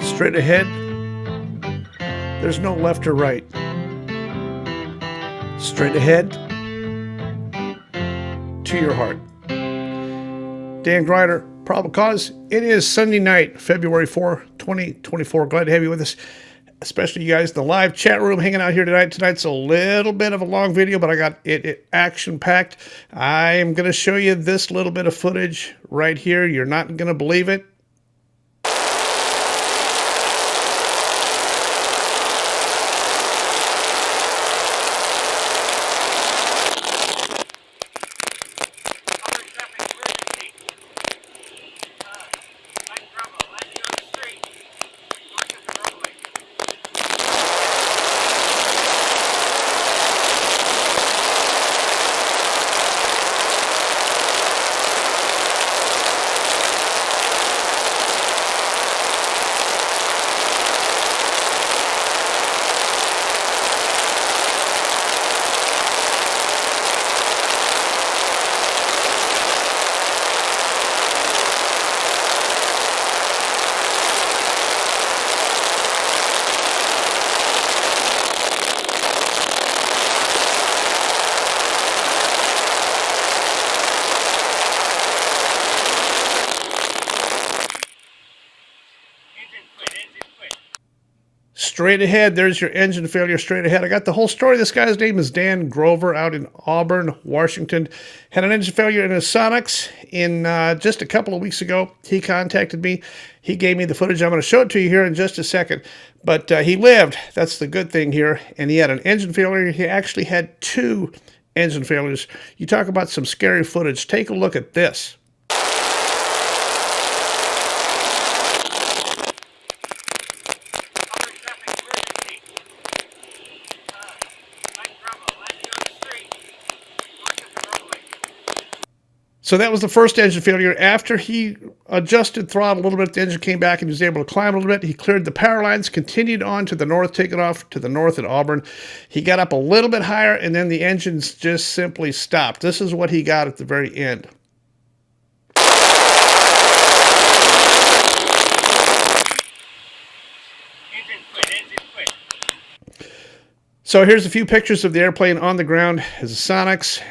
Straight ahead, there's no left or right. Straight ahead to your heart. Dan Grider, Probable Cause. It is Sunday night, February 4, 2024. Glad to have you with us, especially you guys in the live chat room hanging out here tonight. Tonight's a little bit of a long video, but I got it action-packed. I am going to show you this little bit of footage right here. You're not going to believe it. Straight ahead, there's your engine failure straight ahead. I got the whole story. This guy's name is Dan Grover out in Auburn, Washington. Had an engine failure in his Sonics in just a couple of weeks ago. He contacted me. He gave me the footage. I'm going to show it to you here in just a second. But he lived. That's the good thing here. And he had an engine failure. He actually had 2 engine failures. You talk about some scary footage. Take a look at this. So that was the first engine failure. After he adjusted throttle a little bit, the engine came back and he was able to climb a little bit. He cleared the power lines, continued on to the north, taking off to the north at Auburn. He got up a little bit higher, and then the engines just simply stopped. This is what he got at the very end. So here's a few pictures of the airplane on the ground as a Sonics.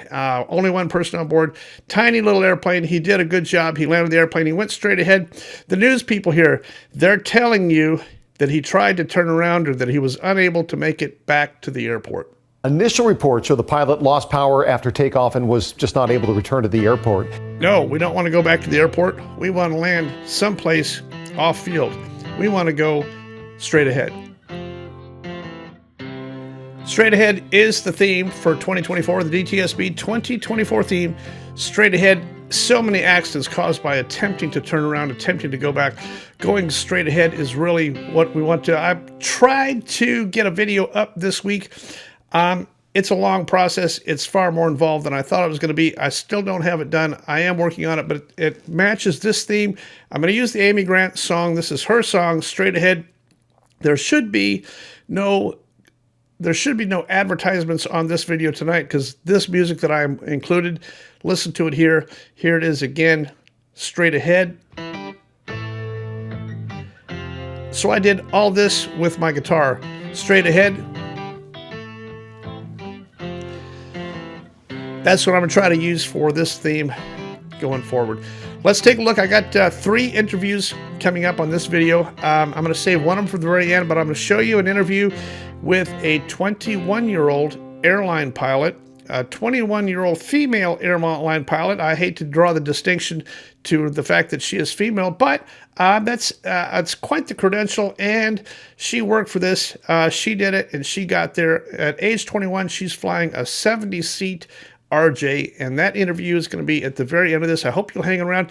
Only one person on board. Tiny little airplane. He did a good job. He landed the airplane. He went straight ahead. The news people here, they're telling you that he tried to turn around or that he was unable to make it back to the airport. Initial reports show the pilot lost power after takeoff and was just not able to return to the airport. No, we don't want to go back to the airport. We want to land someplace off field. We want to go straight ahead. Straight ahead is the theme for 2024, the DTSB 2024 theme. Straight ahead, so many accidents caused by attempting to turn around, attempting to go back. Going straight ahead is really what we want to. I've tried to get a video up this week. It's a long process. It's far more involved than I thought it was going to be. I still don't have it done. I am working on it, but it matches this theme. I'm going to use the Amy Grant song. This is her song, Straight Ahead. There should be no advertisements on this video tonight because this music that I included, listen to it here. Here it is again, Straight Ahead. So I did all this with my guitar. Straight Ahead. That's what I'm going to try to use for this theme going forward. Let's take a look. I got 3 interviews coming up on this video. I'm going to save one of them for the very end, but I'm going to show you an interview with a 21-year-old airline pilot, a 21-year-old female airline pilot. I hate to draw the distinction to the fact that she is female, but that's quite the credential, and she worked for this. She did it, and she got there. At age 21, she's flying a 70-seat RJ, and that interview is going to be at the very end of this. I hope you'll hang around.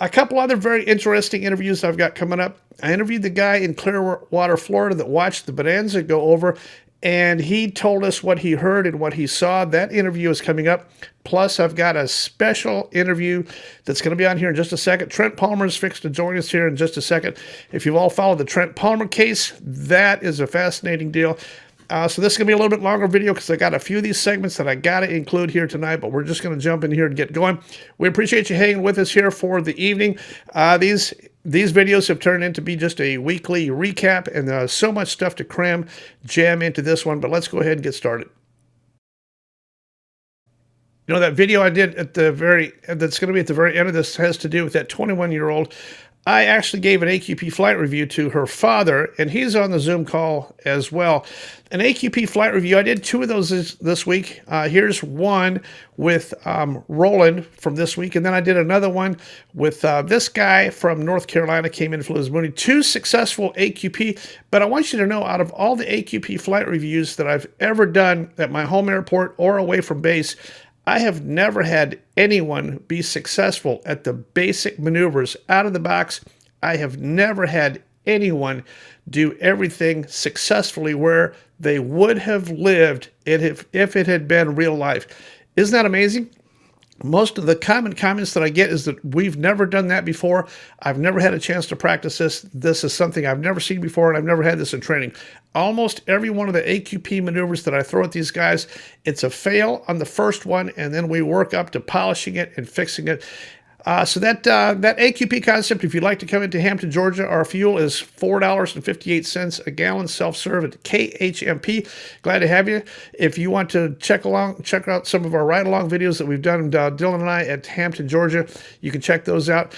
A couple other very interesting interviews I've got coming up. I interviewed the guy in Clearwater, Florida that watched the Bonanza go over, and he told us what he heard and what he saw. That interview is coming up. Plus, I've got a special interview that's going to be on here in just a second. Trent Palmer is fixed to join us here in just a second. If you've all followed the Trent Palmer case, that is a fascinating deal. So this is going to be a little bit longer video because I got a few of these segments that I got to include here tonight, but we're just going to jump in here and get going. We appreciate you hanging with us here for the evening. These videos have turned into be just a weekly recap, and so much stuff to jam into this one, but let's go ahead and get started. You know, that video I did at the that's going to be at the very end of this has to do with that 21-year-old. I actually gave an AQP flight review to her father, and he's on the Zoom call as well. An AQP flight review, I did 2 of those this week. Here's one with Roland from this week, and then I did another one with this guy from North Carolina, came in, flew his Mooney. 2 successful AQP, but I want you to know, out of all the AQP flight reviews that I've ever done at my home airport or away from base, I have never had anyone be successful at the basic maneuvers out of the box. I have never had anyone do everything successfully where they would have lived if it had been real life. Isn't that amazing? Most of the common comments that I get is that we've never done that before. I've never had a chance to practice this. This is something I've never seen before, and I've never had this in training. Almost every one of the AQP maneuvers that I throw at these guys, it's a fail on the first one, and then we work up to polishing it and fixing it. So that AQP concept, if you'd like to come into Hampton, Georgia, our fuel is $4.58 a gallon, self-serve at KHMP. Glad to have you. If you want to check out some of our ride-along videos that we've done, Dylan and I, at Hampton, Georgia, you can check those out.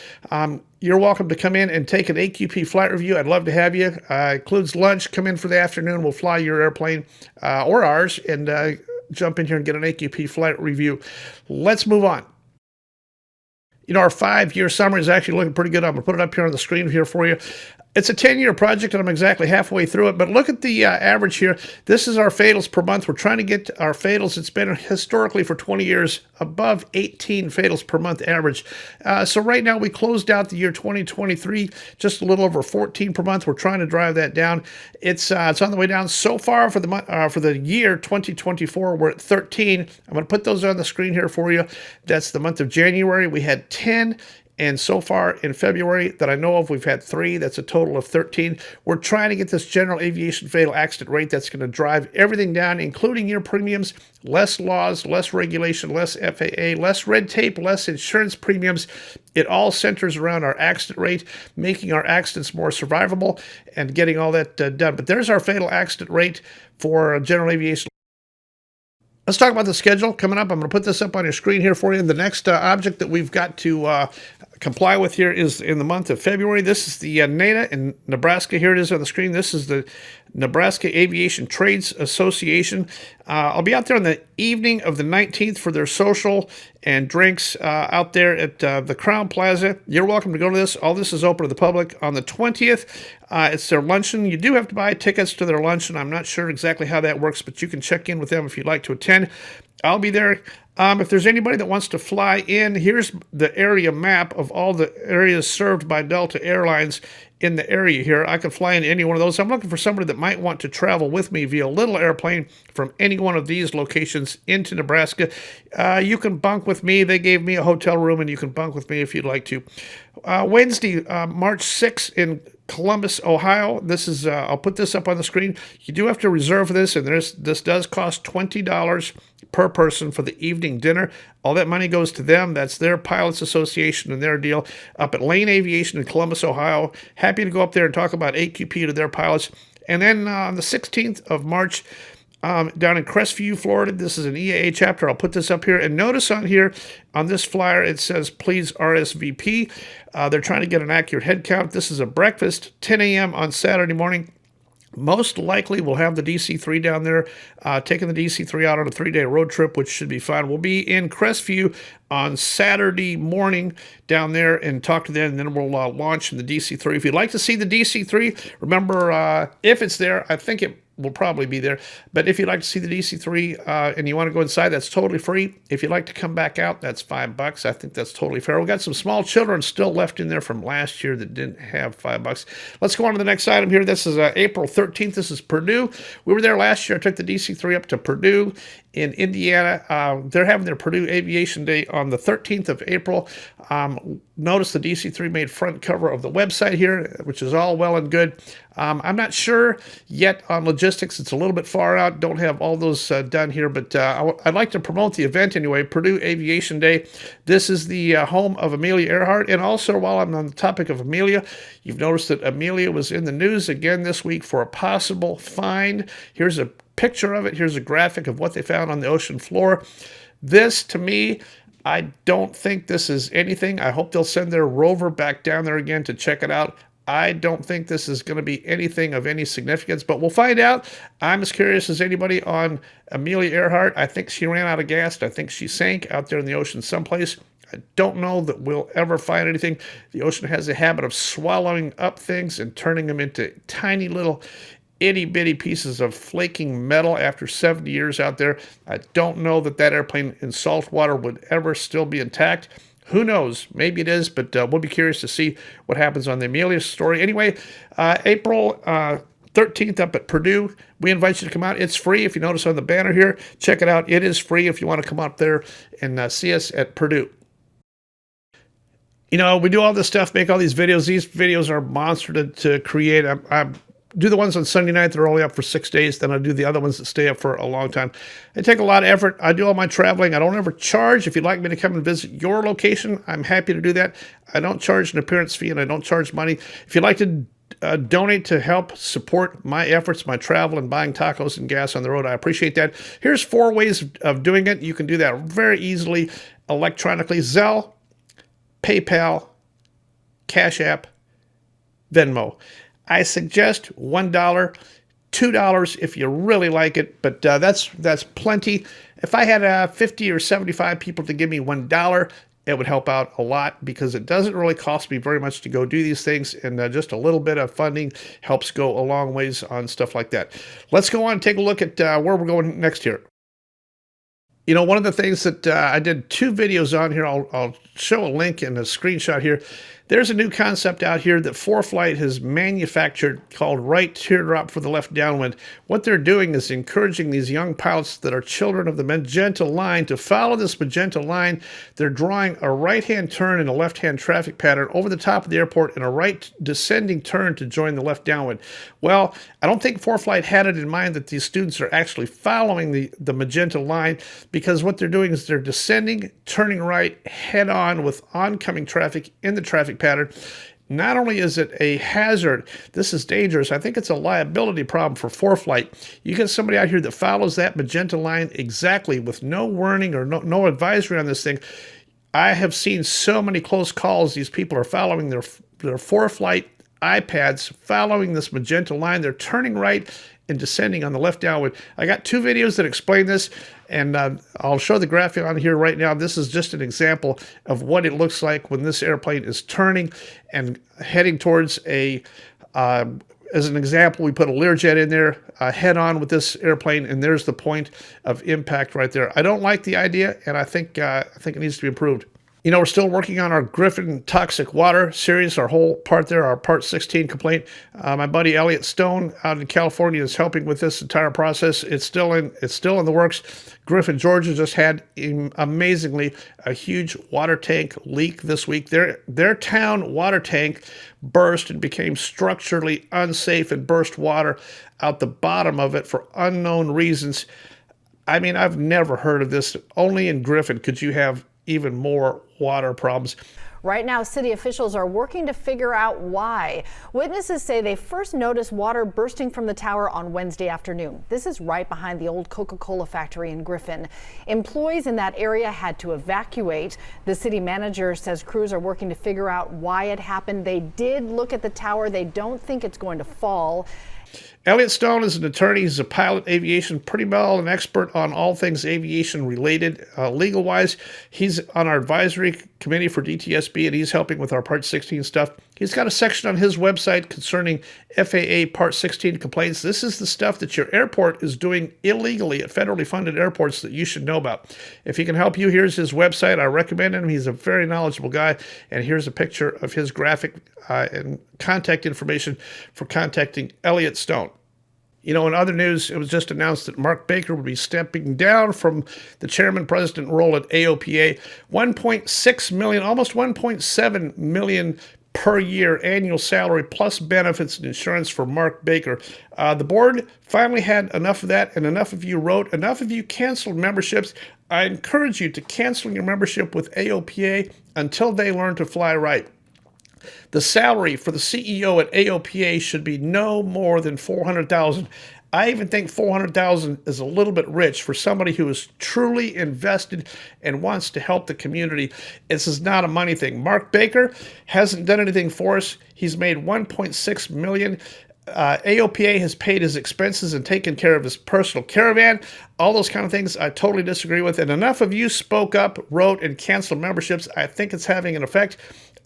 You're welcome to come in and take an AQP flight review. I'd love to have you. Includes lunch. Come in for the afternoon. We'll fly your airplane or ours and jump in here and get an AQP flight review. Let's move on. You know, our 5-year summary is actually looking pretty good. I'm going to put it up here on the screen here for you. It's a 10-year project, and I'm exactly halfway through it. But look at the average here. This is our fatals per month. We're trying to get our fatals. It's been historically for 20 years above 18 fatals per month average. So right now we closed out the year 2023 just a little over 14 per month. We're trying to drive that down. It's on the way down. So far for the year 2024, we're at 13. I'm going to put those on the screen here for you. That's the month of January. We had 10. And so far in February that I know of, we've had 3. That's a total of 13. We're trying to get this general aviation fatal accident rate that's going to drive everything down, including your premiums, less laws, less regulation, less FAA, less red tape, less insurance premiums. It all centers around our accident rate, making our accidents more survivable and getting all that done. But there's our fatal accident rate for general aviation. Let's talk about the schedule coming up. I'm going to put this up on your screen here for you. The next object that we've got to comply with here is in the month of February. This is the NATA in Nebraska. Here it is on the screen. This is the Nebraska Aviation Trades Association. I'll be out there on the evening of the 19th for their social and drinks out there at the Crown Plaza. You're welcome to go to this. All this is open to the public. On the 20th, it's their luncheon. You do have to buy tickets to their luncheon. I'm not sure exactly how that works, but you can check in with them if you'd like to attend. I'll be there. If there's anybody that wants to fly in, here's the area map of all the areas served by Delta Airlines in the area here. I could fly in any one of those. I'm looking for somebody that might want to travel with me via little airplane from any one of these locations into Nebraska. You can bunk with me. They gave me a hotel room, and you can bunk with me if you'd like to. Wednesday, March 6th in Columbus, Ohio. This is, I'll put this up on the screen. You do have to reserve this, and this does cost $20 per person for the evening dinner. All that money goes to them. That's their Pilots Association and their deal up at Lane Aviation in Columbus, Ohio. Happy to go up there and talk about AQP to their pilots. And then on the 16th of March, down in Crestview, Florida, this is an EAA chapter. I'll put this up here. And notice on here, on this flyer, it says, please RSVP. They're trying to get an accurate head count. This is a breakfast, 10 a.m. on Saturday morning. Most likely we'll have the DC-3 down there, taking the DC-3 out on a 3-day road trip, which should be fun. We'll be in Crestview on Saturday morning down there and talk to them, and then we'll launch in the DC-3. If you'd like to see the DC-3, remember, if it's there, I think it will probably be there. But if you'd like to see the DC-3 and you want to go inside, that's totally free. If you'd like to come back out, that's $5. I think that's totally fair. We've got some small children still left in there from last year that didn't have $5. Let's go on to the next item here. This is April 13th. This is Purdue. We were there last year. I took the DC-3 up to Purdue in Indiana. They're having their Purdue Aviation Day on the 13th of April. Notice the DC-3 made front cover of the website here, which is all well and good. I'm not sure yet on logistics. It's a little bit far out. Don't have all those done here, but I'd like to promote the event anyway, Purdue Aviation Day. This is the home of Amelia Earhart. And also, while I'm on the topic of Amelia, you've noticed that Amelia was in the news again this week for a possible find. Here's a picture of it. Here's a graphic of what they found on the ocean floor. This, to me, I don't think this is anything. I hope they'll send their rover back down there again to check it out. I don't think this is going to be anything of any significance, but we'll find out. I'm as curious as anybody on Amelia Earhart. I think she ran out of gas. I think she sank out there in the ocean someplace. I don't know that we'll ever find anything. The ocean has a habit of swallowing up things and turning them into tiny little itty-bitty pieces of flaking metal after 70 years out there. I don't know that that airplane in salt water would ever still be intact. Who knows? Maybe it is, but we'll be curious to see what happens on the Amelia story. Anyway, April 13th up at Purdue. We invite you to come out. It's free. If you notice on the banner here, check it out. It is free if you want to come up there and see us at Purdue. You know, we do all this stuff, make all these videos. These videos are monster to create. I do the ones on Sunday night that are only up for 6 days. Then I do the other ones that stay up for a long time. They take a lot of effort. I do all my traveling. I don't ever charge. If you'd like me to come and visit your location, I'm happy to do that. I don't charge an appearance fee and I don't charge money. If you'd like to donate to help support my efforts, my travel, and buying tacos and gas on the road, I appreciate that. Here's 4 ways of doing it. You can do that very easily electronically. Zelle, PayPal, Cash App, Venmo. I suggest $1, $2 if you really like it, but that's plenty. If I had 50 or 75 people to give me $1, it would help out a lot because it doesn't really cost me very much to go do these things, and just a little bit of funding helps go a long ways on stuff like that. Let's go on and take a look at where we're going next here. You know, one of the things that I did 2 videos on here, I'll show a link and a screenshot here. There's a new concept out here that ForeFlight has manufactured called Right Teardrop for the Left Downwind. What they're doing is encouraging these young pilots that are children of the magenta line to follow this magenta line. They're drawing a right-hand turn in a left-hand traffic pattern over the top of the airport and a right descending turn to join the left downwind. Well, I don't think ForeFlight had it in mind that these students are actually following the magenta line, because what they're doing is they're descending, turning right head-on with oncoming traffic in the traffic pattern. Not only is it a hazard, this is dangerous. I think it's a liability problem for ForeFlight. You get somebody out here that follows that magenta line exactly with no warning or no advisory on this thing. I have seen so many close calls. These people are following their ForeFlight iPads, following this magenta line. They're turning right and descending on the left downwind. I got 2 videos that explain this, and I'll show the graphic on here right now. This is just an example of what it looks like when this airplane is turning and heading towards a, as an example, we put a Learjet in there head on with this airplane, and there's the point of impact right there. I don't like the idea, and I think it needs to be improved. You know, we're still working on our Griffin toxic water series, our whole part there, our part 16 complaint. My buddy Elliot Stone out in California is helping with this entire process. It's still in the works. Griffin, Georgia just had amazingly a huge water tank leak this week. Their town water tank burst and became structurally unsafe and burst water out the bottom of it for unknown reasons. I mean, I've never heard of this. Only in Griffin could you have even more water problems. Right now, city officials are working to figure out why. Witnesses say they first noticed water bursting from the tower on Wednesday afternoon. This is right behind the old Coca-Cola factory in Griffin. Employees in that area had to evacuate. The city manager says crews are working to figure out why it happened. They did look at the tower. They don't think it's going to fall. Elliot Stone is an attorney. He's a pilot, aviation, pretty well an expert on all things aviation related. Legal-wise, he's on our advisory committee for DTSB, and he's helping with our Part 16 stuff. He's got a section on his website concerning FAA Part 16 complaints. This is the stuff that your airport is doing illegally at federally funded airports that you should know about. If he can help you, here's his website. I recommend him. He's a very knowledgeable guy. And here's a picture of his graphic and contact information for contacting Elliot Stone. You know, in other news, it was just announced that Mark Baker would be stepping down from the chairman-president role at AOPA. $1.6 million, almost $1.7 million per year annual salary plus benefits and insurance for Mark Baker. The board finally had enough of that, and enough of you wrote, enough of you canceled memberships. I encourage you to cancel your membership with AOPA until they learn to fly right. The salary for the CEO at AOPA should be no more than $400,000. I even think $400,000 is a little bit rich for somebody who is truly invested and wants to help the community. This is not a money thing. Mark Baker hasn't done anything for us. He's made $1.6 million. AOPA has paid his expenses and taken care of his personal caravan. All those kind of things I totally disagree with. And enough of you spoke up, wrote, and canceled memberships. I think it's having an effect.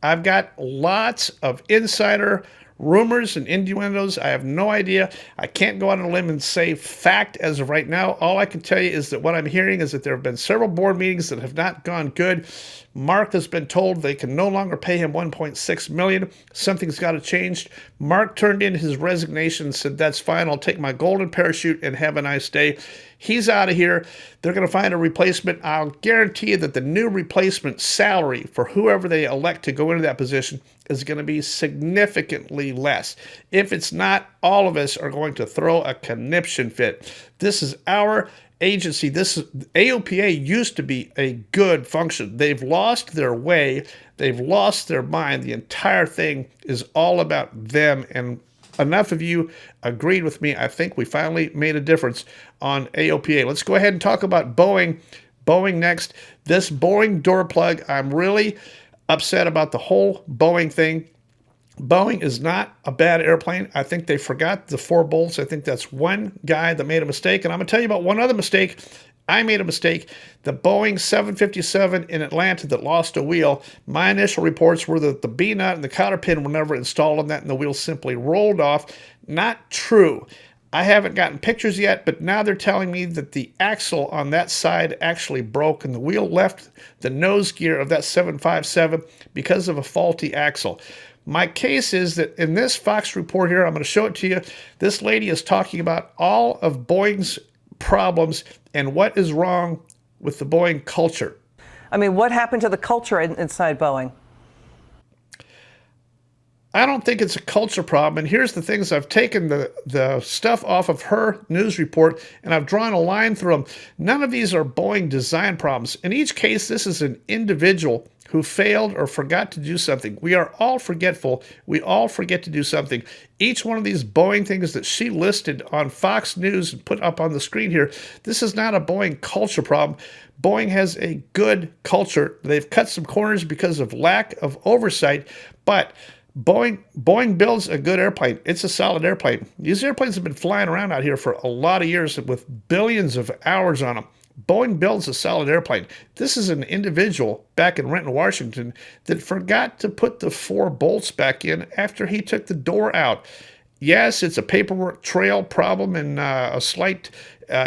I've got lots of insider rumors and innuendos. I have no idea. I can't go out on a limb and say fact as of right now. All I can tell you is that what I'm hearing is that there have been several board meetings that have not gone good. Mark has been told they can no longer pay him $1.6 million. Something's got to change. Mark turned in his resignation and said, that's fine. I'll take my golden parachute and have a nice day. He's out of here. They're going to find a replacement. I'll guarantee you that the new replacement salary for whoever they elect to go into that position is going to be significantly less. If it's not, all of us are going to throw a conniption fit. This is our agency. AOPA used to be a good function. They've lost their way. They've lost their mind. The entire thing is all about them, and enough of you agreed with me. I think we finally made a difference on AOPA. Let's go ahead and talk about Boeing. Boeing next. This Boeing door plug, I'm really upset about the whole Boeing thing. Boeing is not a bad airplane. I think they forgot the 4 bolts. I think that's one guy that made a mistake. And I'm going to tell you about one other mistake. I made a mistake. The Boeing 757 in Atlanta that lost a wheel, my initial reports were that the B-nut and the cotter pin were never installed on that and the wheel simply rolled off. Not true. I haven't gotten pictures yet, but now they're telling me that the axle on that side actually broke and the wheel left the nose gear of that 757 because of a faulty axle. My case is that in this Fox report here, I'm going to show it to you. This lady is talking about all of Boeing's problems and what is wrong with the Boeing culture. I mean, what happened to the culture inside Boeing? I don't think it's a culture problem. And here's the things. I've taken the stuff off of her news report and I've drawn a line through them. None of these are Boeing design problems. In each case, this is an individual who failed or forgot to do something. We are all forgetful. We all forget to do something. Each one of these Boeing things that she listed on Fox News and put up on the screen here, this is not a Boeing culture problem. Boeing has a good culture. They've cut some corners because of lack of oversight, but Boeing builds a good airplane. It's a solid airplane. These airplanes have been flying around out here for a lot of years with billions of hours on them. Boeing builds a solid airplane. This is an individual back in Renton, Washington, that forgot to put the 4 bolts back in after he took the door out. Yes, it's a paperwork trail problem and a slight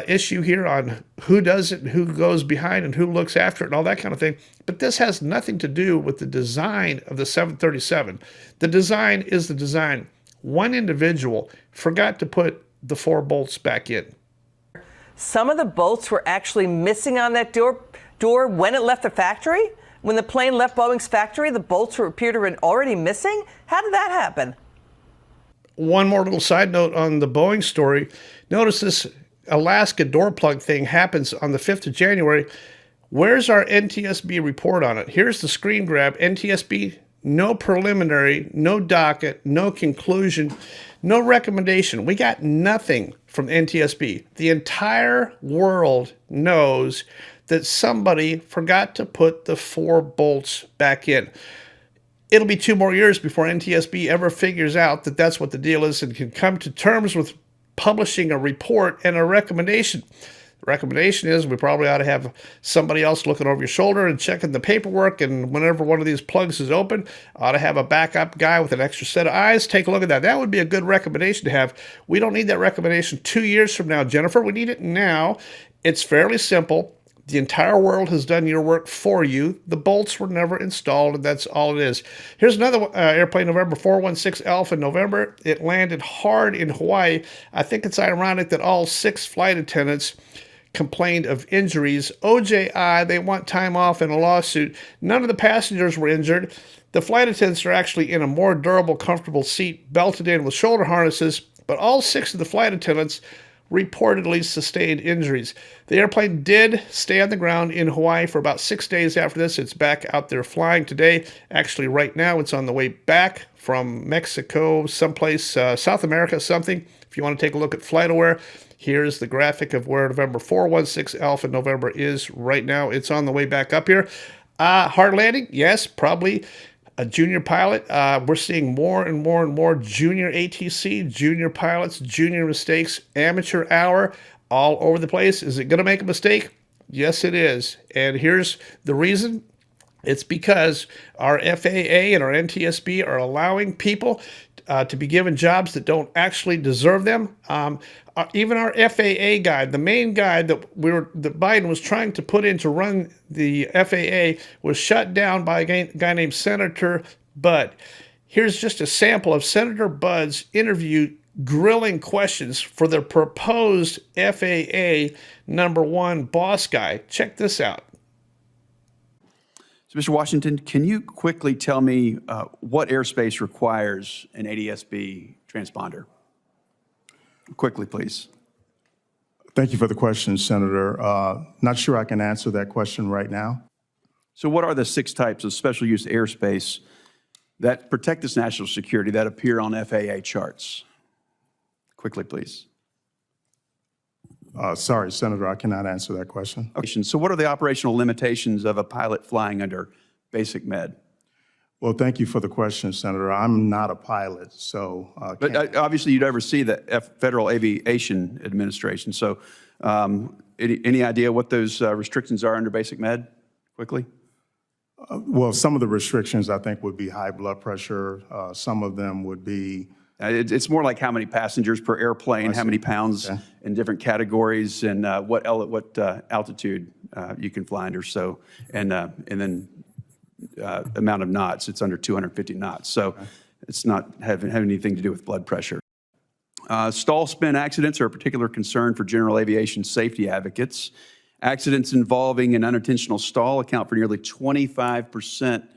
issue here on who does it and who goes behind and who looks after it and all that kind of thing. But this has nothing to do with the design of the 737. The design is the design. One individual forgot to put the 4 bolts back in. Some of the bolts were actually missing on that door when it left the factory? When the plane left Boeing's factory, the bolts appeared to have been already missing? How did that happen? One more little side note on the Boeing story. Notice this Alaska door plug thing happens on the 5th of January. Where's our NTSB report on it? Here's the screen grab. NTSB, no preliminary, no docket, no conclusion, no recommendation. We got nothing from NTSB. The entire world knows that somebody forgot to put the 4 bolts back in. It'll be 2 more years before NTSB ever figures out that that's what the deal is and can come to terms with publishing a report and a recommendation. The recommendation is we probably ought to have somebody else looking over your shoulder and checking the paperwork, and whenever one of these plugs is open, ought to have a backup guy with an extra set of eyes take a look at that. That would be a good recommendation to have. We don't need that recommendation 2 years from now, Jennifer. We need it now. It's fairly simple. The entire world has done your work for you. The bolts were never installed, and that's all it is. Here's another airplane, November 416 Alpha November. It landed hard in Hawaii. I think it's ironic that all 6 flight attendants complained of injuries. OJI, they want time off in a lawsuit. None of the passengers were injured. The flight attendants are actually in a more durable, comfortable seat, belted in with shoulder harnesses, but all 6 of the flight attendants reportedly sustained injuries. The airplane did stay on the ground in Hawaii for about 6 days after this. It's back out there flying today. Actually, right now, it's on the way back from Mexico, someplace, South America, something. If you want to take a look at FlightAware, here's the graphic of where November 416 Alpha November is right now. It's on the way back up here. Hard landing? Yes, probably. A junior pilot, we're seeing more and more and more junior ATC, junior pilots, junior mistakes, amateur hour, all over the place. Is it going to make a mistake? Yes, it is. And here's the reason. It's because our FAA and our NTSB are allowing people to be given jobs that don't actually deserve them. Even our FAA guy, the main guy that Biden was trying to put in to run the FAA, was shut down by a guy named Senator Budd. Here's just a sample of Senator Budd's interview grilling questions for the proposed FAA #1 boss guy. Check this out. So, Mr. Washington, can you quickly tell me what airspace requires an ADS-B transponder? Quickly, please. Thank you for the question, Senator. Not sure I can answer that question right now. So what are the 6 types of special use airspace that protect this national security that appear on FAA charts? Quickly, please. Sorry, Senator, I cannot answer that question. Okay. So what are the operational limitations of a pilot flying under basic med? Well, thank you for the question, Senator. I'm not a pilot, so But obviously you'd oversee the Federal Aviation Administration. So any idea what those restrictions are under basic med, quickly? well, some of the restrictions I think would be high blood pressure. Some of them would be It's more like how many passengers per airplane, how many pounds in different categories, and what altitude you can fly under. So, and then amount of knots. It's under 250 knots. So, it's not having anything to do with blood pressure. Stall spin accidents are a particular concern for general aviation safety advocates. Accidents involving an unintentional stall account for nearly 25%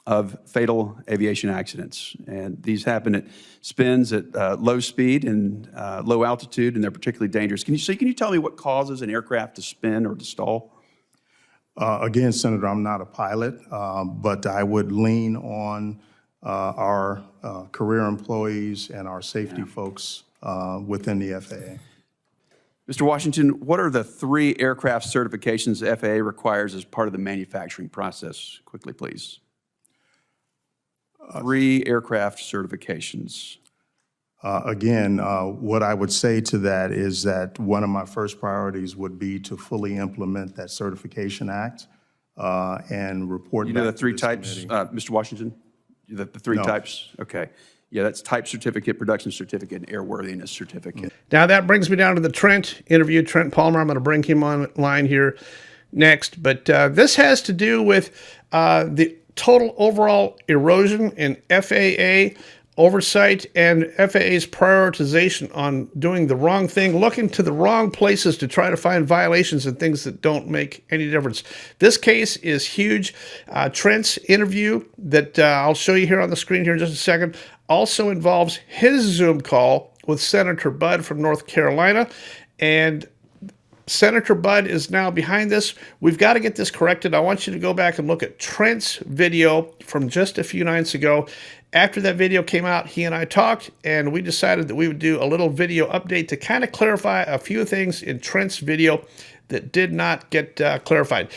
of fatal aviation accidents. And these happen at spins at low speed and low altitude, and they're particularly dangerous. Can you tell me what causes an aircraft to spin or to stall? Again, Senator, I'm not a pilot, but I would lean on our career employees and our safety folks within the FAA. Mr. Washington, what are the 3 aircraft certifications the FAA requires as part of the manufacturing process? Quickly, please. 3 aircraft certifications. Again, what I would say to that is that one of my first priorities would be to fully implement that Certification Act and report back to this committee. You know the 3 types, Mr. Washington? The 3 types? Okay. Yeah, that's type certificate, production certificate, and airworthiness certificate. Now that brings me down to the Trent interview, Trent Palmer. I'm going to bring him online here next. But this has to do with the total overall erosion in FAA oversight and FAA's prioritization on doing the wrong thing, looking to the wrong places to try to find violations and things that don't make any difference. This case is huge. Trent's interview that I'll show you here on the screen here in just a second also involves his Zoom call with Senator Budd from North Carolina. And Senator Budd is now behind this. We've got to get this corrected. I want you to go back and look at Trent's video from just a few nights ago. After that video came out, he and I talked, and we decided that we would do a little video update to kind of clarify a few things in Trent's video that did not get clarified.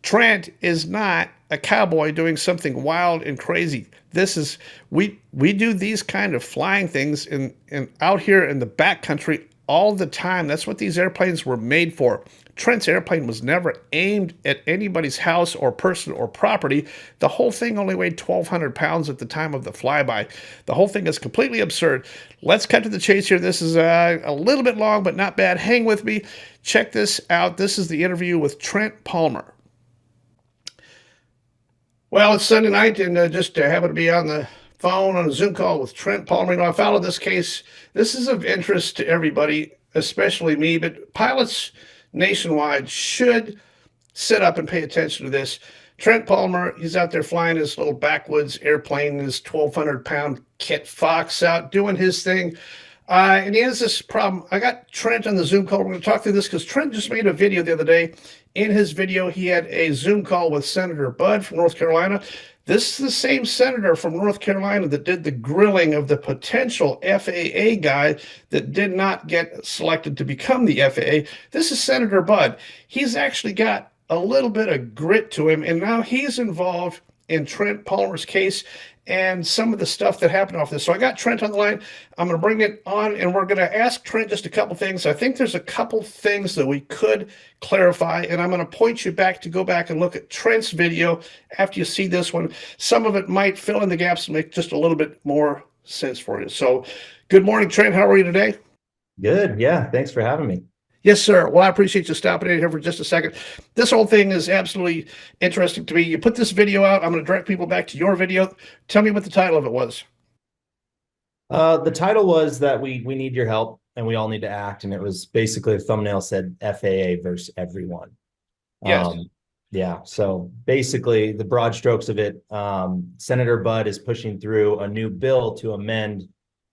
Trent is not a cowboy doing something wild and crazy. This is, we do these kind of flying things in out here in the backcountry all the time. That's what these airplanes were made for. Trent's airplane was never aimed at anybody's house or person or property. The whole thing only weighed 1,200 pounds at the time of the flyby. The whole thing is completely absurd. Let's cut to the chase here. This is a little bit long, but not bad. Hang with me. Check this out. This is the interview with Trent Palmer. Well, it's Sunday night, and just happened to be on the phone on a Zoom call with Trent Palmer. You know, I followed this case. This is of interest to everybody, especially me, but pilots nationwide should sit up and pay attention to this. Trent Palmer, he's out there flying his little backwoods airplane, his 1,200-pound Kit Fox out doing his thing. And he has this problem. I got Trent on the Zoom call. We're going to talk through this because Trent just made a video the other day. In his video, he had a Zoom call with Senator Budd from North Carolina. This is the same senator from North Carolina that did the grilling of the potential FAA guy that did not get selected to become the FAA. This is Senator Budd. He's actually got a little bit of grit to him, and now he's involved in Trent Palmer's case and some of the stuff that happened off this. So I got Trent on the line. I'm going to bring it on, and we're going to ask Trent just a couple things. I think there's a couple things that we could clarify, and I'm going to point you back to go back and look at Trent's video after you see this one. Some of it might fill in the gaps and make just a little bit more sense for you. So good morning, Trent. How are you today? Good. Yeah. Thanks for having me. Yes, sir. Well, I appreciate you stopping in here for just a second. This whole thing is absolutely interesting to me. You put this video out. I'm going to direct people back to your video. Tell me what the title of it was. The title was that we need your help and we all need to act. And it was basically, the thumbnail said FAA versus everyone. Yes. Yeah. So basically the broad strokes of it, Senator Budd is pushing through a new bill to amend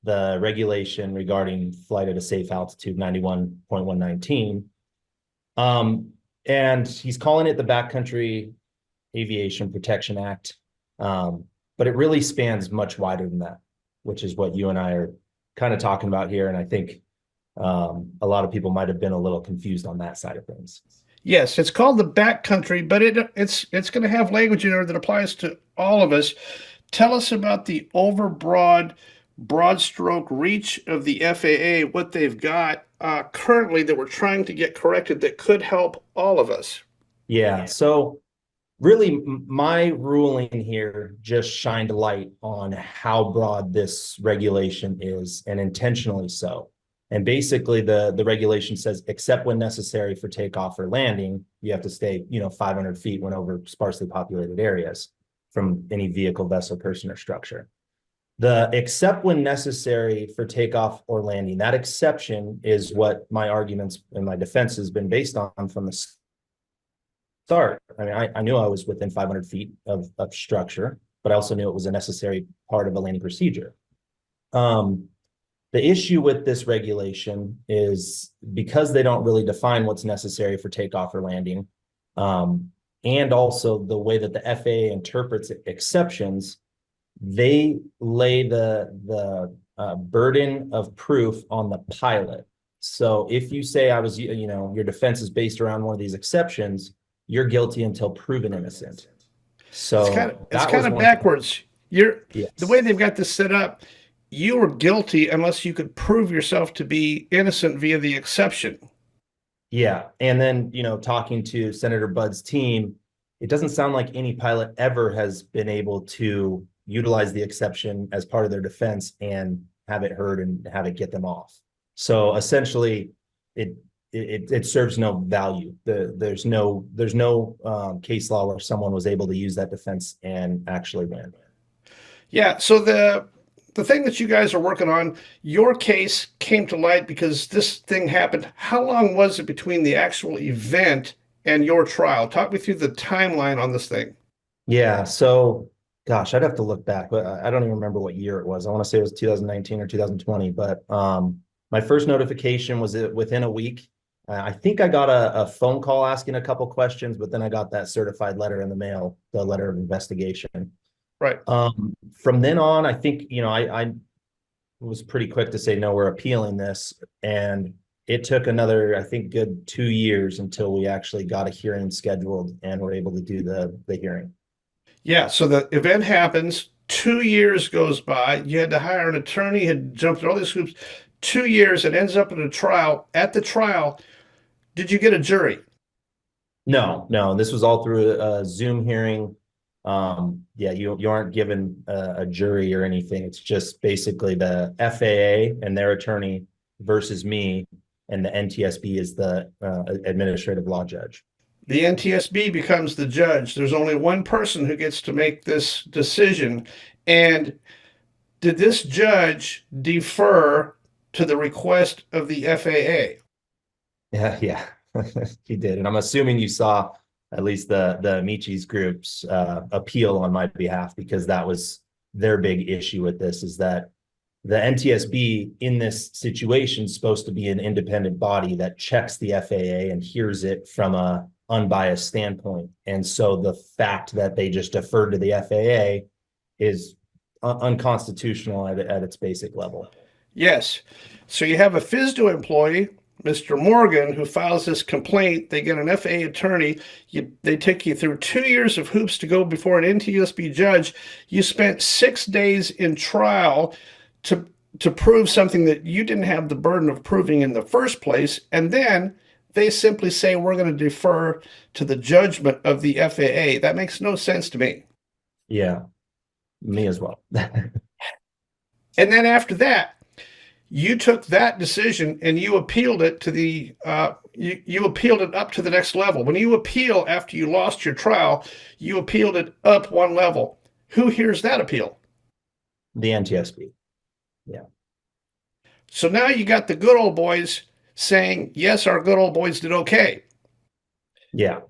the regulation regarding flight at a safe altitude 91.119. And he's calling it the Backcountry Aviation Protection Act. But it really spans much wider than that, which is what you and I are kind of talking about here. And I think a lot of people might have been a little confused on that side of things. Yes, it's called the Backcountry, but it's going to have language in there that applies to all of us. Tell us about the broad stroke reach of the FAA, what they've got currently that we're trying to get corrected that could help all of us. Yeah. So really my ruling here just shined a light on how broad this regulation is, and intentionally so. And basically the regulation says, except when necessary for takeoff or landing, you have to stay, 500 feet when over sparsely populated areas from any vehicle, vessel, person, or structure. The except when necessary for takeoff or landing, that exception is what my arguments and my defense has been based on from the start. I mean, I knew I was within 500 feet of structure, but I also knew it was a necessary part of a landing procedure. The issue with this regulation is because they don't really define what's necessary for takeoff or landing, and also the way that the FAA interprets exceptions, they lay the burden of proof on the pilot. So if you say your defense is based around one of these exceptions, you're guilty until proven innocent. So it's kind of backwards. Yes. The way they've got this set up, you were guilty unless you could prove yourself to be innocent via the exception. Yeah. And then, talking to Senator Budd's team, it doesn't sound like any pilot ever has been able to utilize the exception as part of their defense and have it heard and have it get them off. So essentially it serves no value. There's no case law where someone was able to use that defense and actually win. Yeah. So the thing that you guys are working on, your case came to light because this thing happened. How long was it between the actual event and your trial? Talk me through the timeline on this thing. Yeah. So gosh, I'd have to look back, but I don't even remember what year it was. I want to say it was 2019 or 2020, but my first notification was within a week. I think I got a phone call asking a couple questions, but then I got that certified letter in the mail, the letter of investigation. Right. From then on, I think, I was pretty quick to say, no, we're appealing this. And it took another, I think, good 2 years until we actually got a hearing scheduled and were able to do the hearing. Yeah, so the event happens, 2 years goes by. You had to hire an attorney, had jumped through all these hoops. 2 years, it ends up in a trial. At the trial, did you get a jury? No, this was all through a Zoom hearing. Yeah, you aren't given a jury or anything. It's just basically the FAA and their attorney versus me, and the NTSB is the administrative law judge. The NTSB becomes the judge. There's only one person who gets to make this decision. And did this judge defer to the request of the FAA? Yeah, he did. And I'm assuming you saw at least the Amicis group's appeal on my behalf, because that was their big issue with this, is that the NTSB in this situation is supposed to be an independent body that checks the FAA and hears it from a unbiased standpoint. And so the fact that they just deferred to the FAA is unconstitutional at its basic level. Yes. So you have a FSDO employee, Mr. Morgan, who files this complaint. They get an FAA attorney. They take you through 2 years of hoops to go before an NTSB judge. You spent 6 days in trial to prove something that you didn't have the burden of proving in the first place. And then they simply say, we're going to defer to the judgment of the FAA. That makes no sense to me. Yeah, me as well. And then after that, you took that decision and you appealed it to the you appealed it up to the next level. When you appeal after you lost your trial, you appealed it up one level. Who hears that appeal? The NTSB. Yeah. So now you got the good old boys saying, yes, our good old boys did okay. Yeah.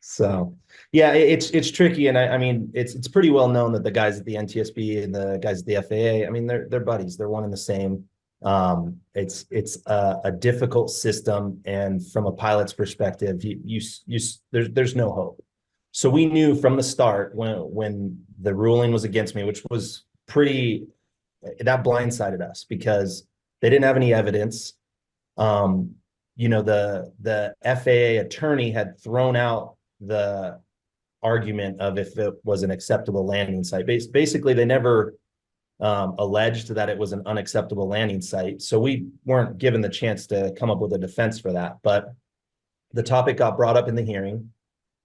So yeah, it's tricky. And I mean, it's pretty well known that the guys at the NTSB and the guys at the FAA, I mean, they're buddies. They're one and the same. It's a difficult system. And from a pilot's perspective, there's no hope. So we knew from the start when the ruling was against me, which was that blindsided us because they didn't have any evidence. You know, the FAA attorney had thrown out the argument of if it was an acceptable landing site. Basically, they never alleged that it was an unacceptable landing site. So we weren't given the chance to come up with a defense for that. But the topic got brought up in the hearing.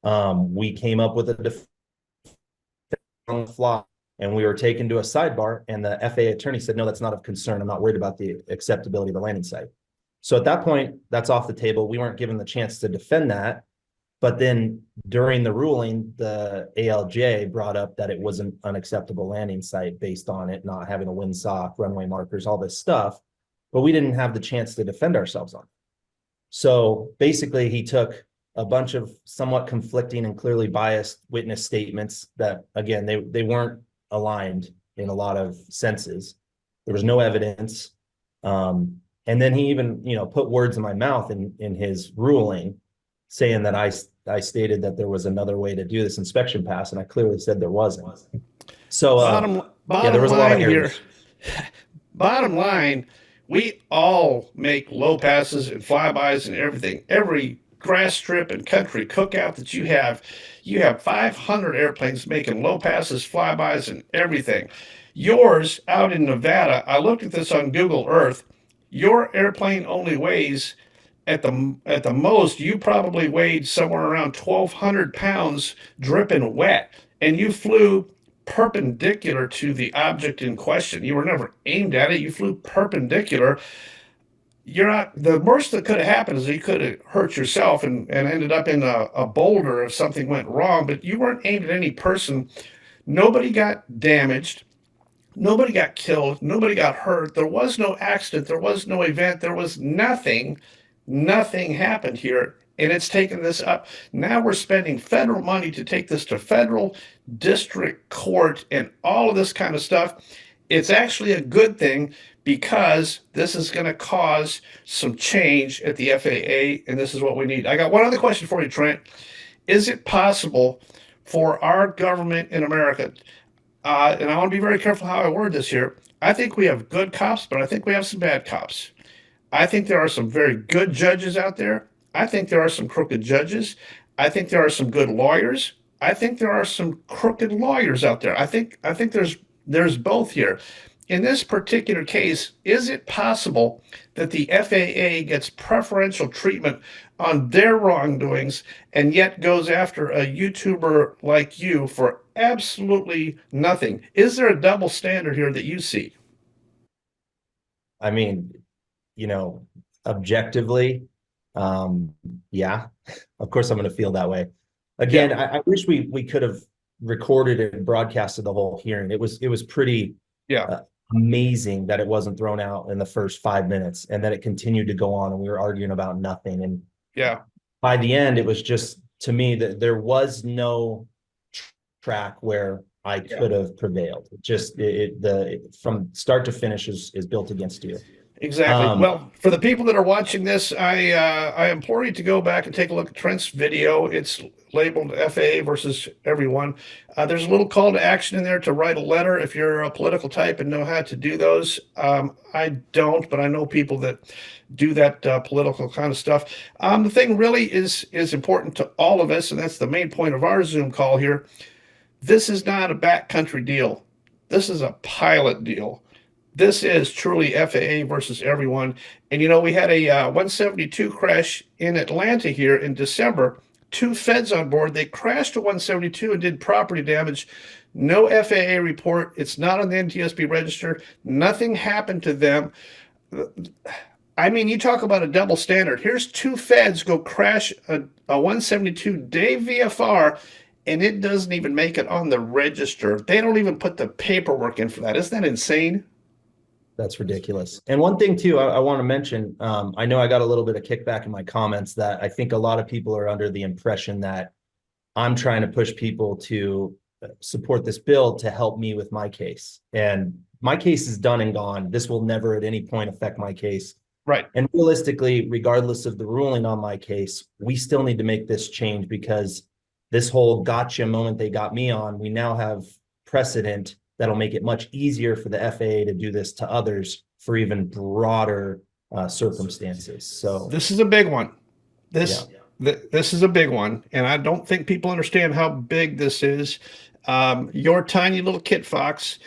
We came up with a defense on the fly, and we were taken to a sidebar, and the FAA attorney said, no, that's not of concern. I'm not worried about the acceptability of the landing site. So at that point, that's off the table. We weren't given the chance to defend that. But then during the ruling, the ALJ brought up that it was an unacceptable landing site based on it not having a windsock, runway markers, all this stuff. But we didn't have the chance to defend ourselves on it. So basically, he took a bunch of somewhat conflicting and clearly biased witness statements that, again, they weren't aligned in a lot of senses. There was no evidence. And then he even, put words in my mouth in his ruling, saying that I stated that there was another way to do this inspection pass, and I clearly said there wasn't. So there was a lot of errors. Bottom line, we all make low passes and flybys and everything. Every grass strip and country cookout that you have 500 airplanes making low passes, flybys, and everything. Yours out in Nevada, I looked at this on Google Earth. Your airplane only weighs, at the most, you probably weighed somewhere around 1,200 pounds dripping wet, and you flew perpendicular to the object in question. You were never aimed at it. You flew perpendicular. The worst that could have happened is you could have hurt yourself and ended up in a boulder if something went wrong, but you weren't aimed at any person. Nobody got damaged. Nobody got killed. Nobody got hurt. There was no accident. There was no event. There was nothing. Nothing happened here, and it's taken this up. Now we're spending federal money to take this to federal district court and all of this kind of stuff. It's actually a good thing because this is going to cause some change at the FAA, and this is what we need. I got one other question for you, Trent. Is it possible for our government in America, and I want to be very careful how I word this here, I think we have good cops, but I think we have some bad cops. I think there are some very good judges out there. I think there are some crooked judges. I think there are some good lawyers. I think there are some crooked lawyers out there. I think there's both here. In this particular case, is it possible that the FAA gets preferential treatment on their wrongdoings and yet goes after a YouTuber like you for absolutely nothing? Is there a double standard here that you see? I mean, objectively, yeah, of course I'm going to feel that way. Again, Yeah. I wish we could have recorded and broadcasted the whole hearing. It was pretty amazing that it wasn't thrown out in the first 5 minutes and that it continued to go on and we were arguing about nothing. And by the end, it was just, to me, that there was no track where I could have prevailed. From start to finish is built against you. Exactly. Well, for the people that are watching this, I implore you to go back and take a look at Trent's video. It's labeled FAA versus everyone. There's a little call to action in there to write a letter if you're a political type and know how to do those. I don't, but I know people that do that political kind of stuff. The thing really is important to all of us, and that's the main point of our Zoom call here. This is not a backcountry deal. This is a pilot deal. This is truly FAA versus everyone. And, we had a 172 crash in Atlanta here in December. 2 feds on board. They crashed a 172 and did property damage. No FAA report. It's not on the NTSB register. Nothing happened to them. I mean, you talk about a double standard. Here's 2 feds go crash a 172 day VFR, and it doesn't even make it on the register. They don't even put the paperwork in for that. Isn't that insane? That's ridiculous. And one thing too, I want to mention, I know I got a little bit of kickback in my comments that I think a lot of people are under the impression that I'm trying to push people to support this bill to help me with my case. And my case is done and gone. This will never at any point affect my case. Right. And realistically, regardless of the ruling on my case, we still need to make this change because this whole gotcha moment they got me on, we now have precedent that'll make it much easier for the FAA to do this to others for even broader circumstances. So this is a big one. This is a big one, and I don't think people understand how big this is. Your tiny little kit fox.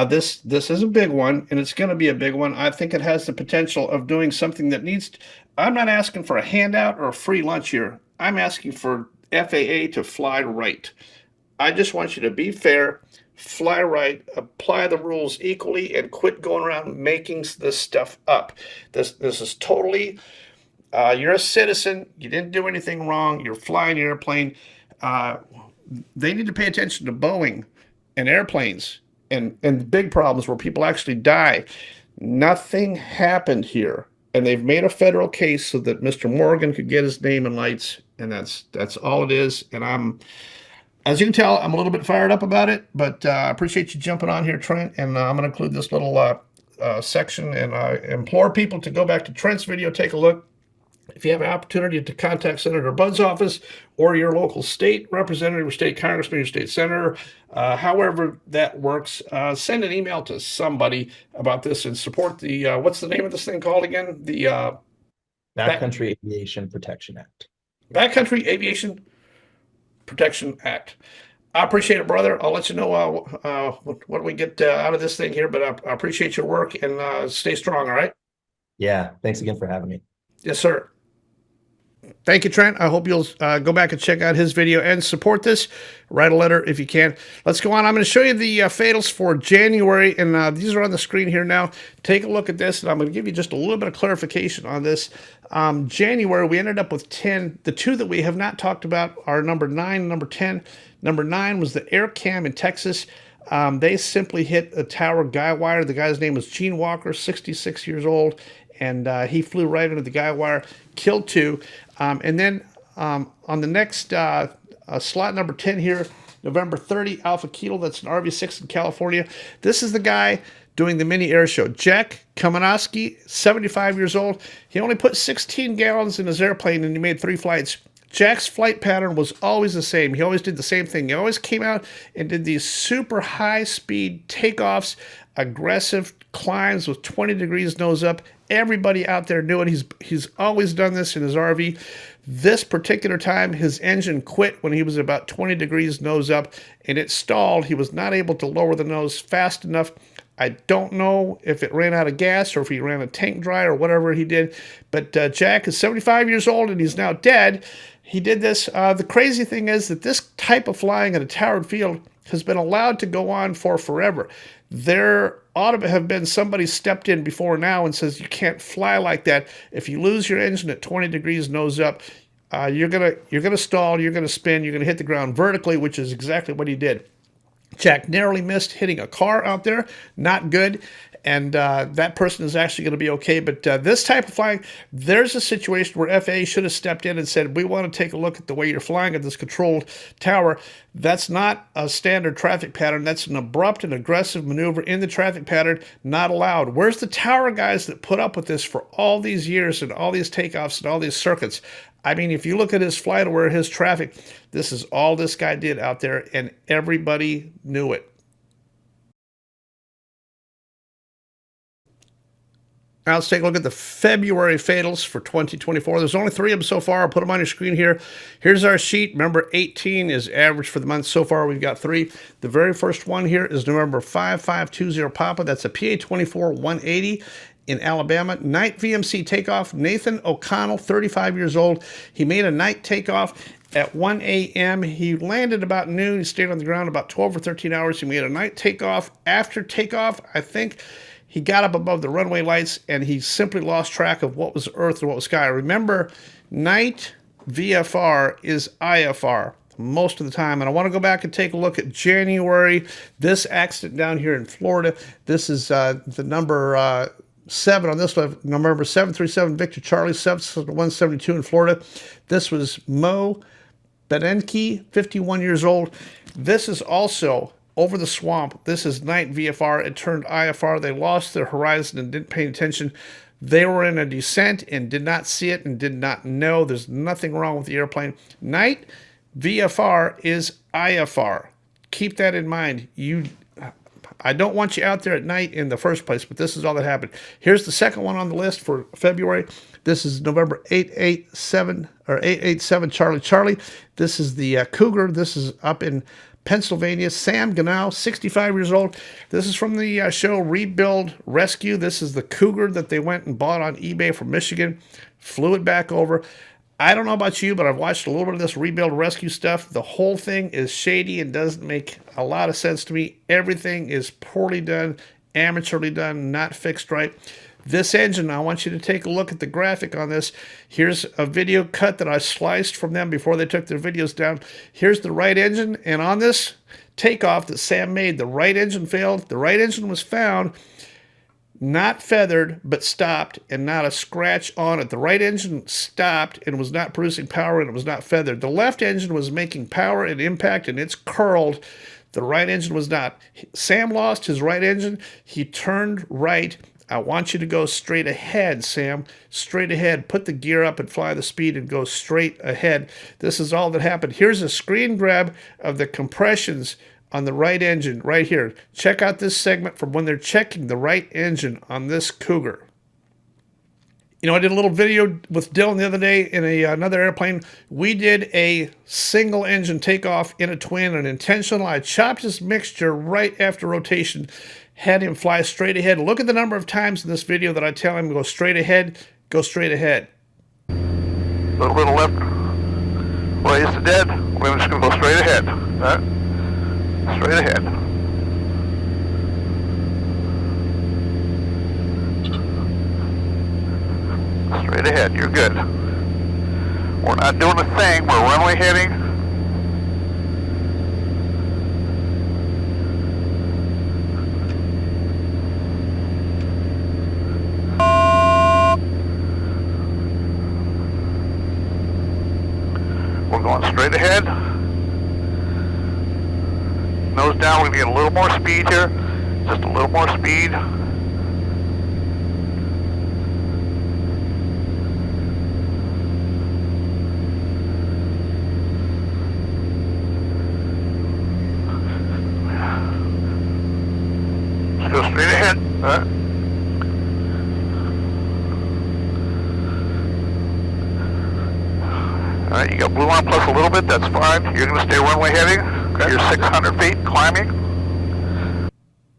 This is a big one, and it's going to be a big one. I think it has the potential of doing something that needs. I'm not asking for a handout or a free lunch here. I'm asking for FAA to fly right. I just want you to be fair. Fly right, apply the rules equally, and quit going around making this stuff up. This is totally, you're a citizen, you didn't do anything wrong, you're flying an airplane. They need to pay attention to Boeing and airplanes and big problems where people actually die. Nothing happened here, and they've made a federal case so that Mr. Morgan could get his name in lights, and that's all it is. And as you can tell, I'm a little bit fired up about it, but I appreciate you jumping on here, Trent, and I'm going to include this little section, and I implore people to go back to Trent's video, take a look. If you have an opportunity to contact Senator Budd's office or your local state representative, your state congressman, your state senator, however that works, send an email to somebody about this and support the, what's the name of this thing called again? The Backcountry Aviation Protection Act. Backcountry Aviation Protection Act. I appreciate it, brother. I'll let you know what we get out of this thing here, but I appreciate your work, and stay strong, all right? Yeah, thanks again for having me. Yes, sir. Thank you, Trent. I hope you'll go back and check out his video and support this. Write a letter if you can. Let's go on. I'm going to show you the fatals for January, and these are on the screen here now. Take a look at this, and I'm going to give you just a little bit of clarification on this. January, we ended up with 10. The 2 that we have not talked about are number 9 and number 10. Number 9 was the Air Cam in Texas. They simply hit a tower guy wire. The guy's name was Gene Walker, 66 years old, and he flew right into the guy wire, killed 2. And then on the next slot number 10 here, November 30, Alpha Kilo, that's an RV6 in California. This is the guy doing the mini air show. Jack Kamenowski, 75 years old. He only put 16 gallons in his airplane, and he made 3 flights. Jack's flight pattern was always the same. He always did the same thing. He always came out and did these super high-speed takeoffs, aggressive climbs with 20 degrees nose up. Everybody out there knew it. He's always done this in his RV. This particular time, his engine quit when he was about 20 degrees nose up, and it stalled. He was not able to lower the nose fast enough. I don't know if it ran out of gas or if he ran a tank dry or whatever he did, but Jack is 75 years old and he's now dead. He did this. The crazy thing is that this type of flying in a towered field has been allowed to go on for forever. There ought to have been somebody stepped in before now and says you can't fly like that. If you lose your engine at 20 degrees nose up, you're gonna stall, you're gonna spin, you're gonna hit the ground vertically, which is exactly what he did. Jack narrowly missed hitting a car out there, not good, and that person is actually going to be okay. But this type of flying, there's a situation where FAA should have stepped in and said, we want to take a look at the way you're flying at this controlled tower. That's not a standard traffic pattern. That's an abrupt and aggressive maneuver in the traffic pattern, not allowed. Where's the tower guys that put up with this for all these years and all these takeoffs and all these circuits? I mean, if you look at his flight aware, his traffic, this is all this guy did out there, and everybody knew it. Now let's take a look at the February fatals for 2024. There's only 3 of them so far. I'll put them on your screen here. Here's our sheet. Remember, 18 is average for the month. So far, we've got 3. The very first one here is November 5520 Papa. That's a PA-24-180. In Alabama. Night VMC takeoff, Nathan O'Connell, 35 years old. He made a night takeoff at 1 a.m. He landed about noon. He stayed on the ground about 12 or 13 hours. He made a night takeoff. After takeoff, I think he got up above the runway lights and he simply lost track of what was earth and what was sky. Remember, night VFR is IFR most of the time. And I want to go back and take a look at January. This accident down here in Florida. This is the number 7 on this one, November 737 Victor Charlie 172 in Florida. This was Mo Benenke, 51 years old. This is also over the swamp. This is night VFR. It turned IFR. They lost their horizon and didn't pay attention. They were in a descent and did not see it and did not know. There's nothing wrong with the airplane. Night VFR is IFR. Keep that in mind. I don't want you out there at night in the first place, but this is all that happened. Here's the second one on the list for February. This is November 887 Charlie. This is the Cougar. This is up in Pennsylvania. Sam Ganau, 65 years old. This is from the show Rebuild Rescue. This is the Cougar that they went and bought on eBay from Michigan, flew it back over. I don't know about you, but I've watched a little bit of this Rebuild Rescue stuff. The whole thing is shady and doesn't make a lot of sense to me. Everything is poorly done, amateurly done, not fixed right. This engine, I want you to take a look at the graphic on this. Here's a video cut that I sliced from them before they took their videos down. Here's the right engine, and on this takeoff that Sam made, the right engine failed. The right engine was found, not feathered, but stopped, and not a scratch on it. The right engine stopped and was not producing power, and it was not feathered. The left engine was making power and impact, and it's curled. The right engine was not. Sam lost his right engine. He turned right. I want you to go straight ahead, Sam. Straight ahead. Put the gear up and fly the speed and go straight ahead. This is all that happened. Here's a screen grab of the compressions on the right engine right here. Check out this segment from when they're checking the right engine on this Cougar. You know, I did a little video with Dylan the other day in another airplane. We did a single engine takeoff in a twin, an intentional. I chopped his mixture right after rotation, had him fly straight ahead. Look at the number of times in this video that I tell him to go straight ahead, go straight ahead. A little left, raise to dead. We're just going to go straight ahead. Right? Straight ahead. Straight ahead, you're good. We're not doing a thing, we're runway heading. We're going straight ahead. Nose down, we're going to get a little more speed here. Just a little more speed. Just go straight ahead. All right, you got blue on plus a little bit, that's fine. You're going to stay runway heading. Okay. You're 600 feet climbing.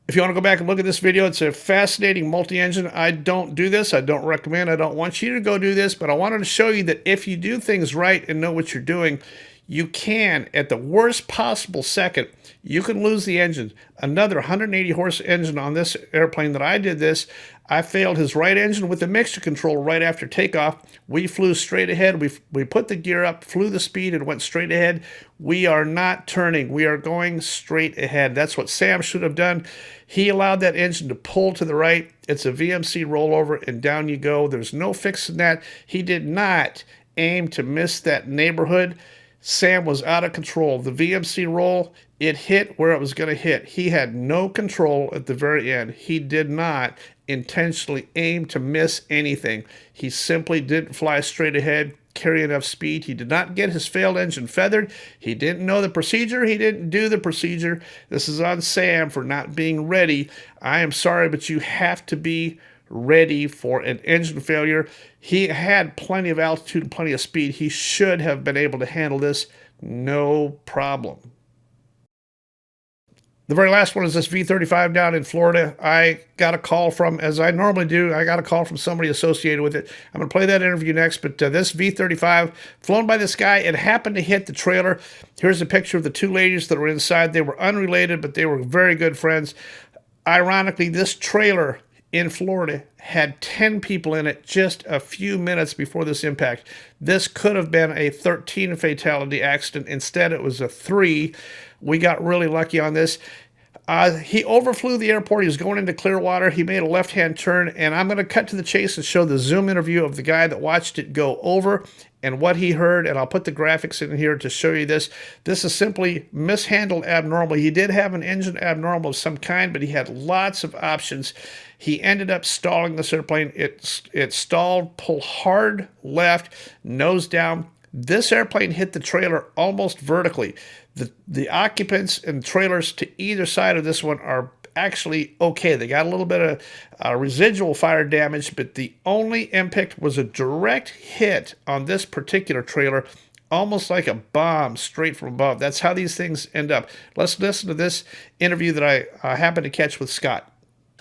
If you want to go back and look at this video, it's a fascinating multi-engine. I don't do this. I don't recommend. I don't want you to go do this, but I wanted to show you that if you do things right and know what you're doing, you can, at the worst possible second, you can lose the engine. Another 180 horse engine on this airplane that I did this. I failed his right engine with the mixture control right after takeoff. We flew straight ahead. We put the gear up, flew the speed, and went straight ahead. We are not turning. We are going straight ahead. That's what Sam should have done. He allowed that engine to pull to the right. It's a VMC rollover, and down you go. There's no fixing that. He did not aim to miss that neighborhood. Sam was out of control. The VMC roll, it hit where it was going to hit. He had no control at the very end. He did not intentionally aim to miss anything. He simply didn't fly straight ahead, carry enough speed. He did not get his failed engine feathered. He didn't know the procedure. He didn't do the procedure. This is on Sam for not being ready. I am sorry, but you have to be ready for an engine failure. He had plenty of altitude and plenty of speed. He should have been able to handle this no problem. The very last one is this V-35 down in Florida. I got a call from, as I normally do, I got a call from somebody associated with it. I'm going to play that interview next, but this V-35 flown by this guy, it happened to hit the trailer. Here's a picture of the two ladies that were inside. They were unrelated, but they were very good friends. Ironically, this trailer in Florida had 10 people in it just a few minutes before this impact. This could have been a 13 fatality accident. Instead, it was a 3. We got really lucky on this. He overflew the airport. He was going into Clearwater. He made a left-hand turn, and I'm going to cut to the chase and show the Zoom interview of the guy that watched it go over and what he heard, and I'll put the graphics in here to show you this. This is simply mishandled abnormal. He did have an engine abnormal of some kind, but he had lots of options. He ended up stalling this airplane. It stalled, pull hard left, nose down. This airplane hit the trailer almost vertically. The occupants and trailers to either side of this one are actually okay. They got a little bit of residual fire damage, but the only impact was a direct hit on this particular trailer, almost like a bomb straight from above. That's how these things end up. Let's listen to this interview that I happened to catch with Scott.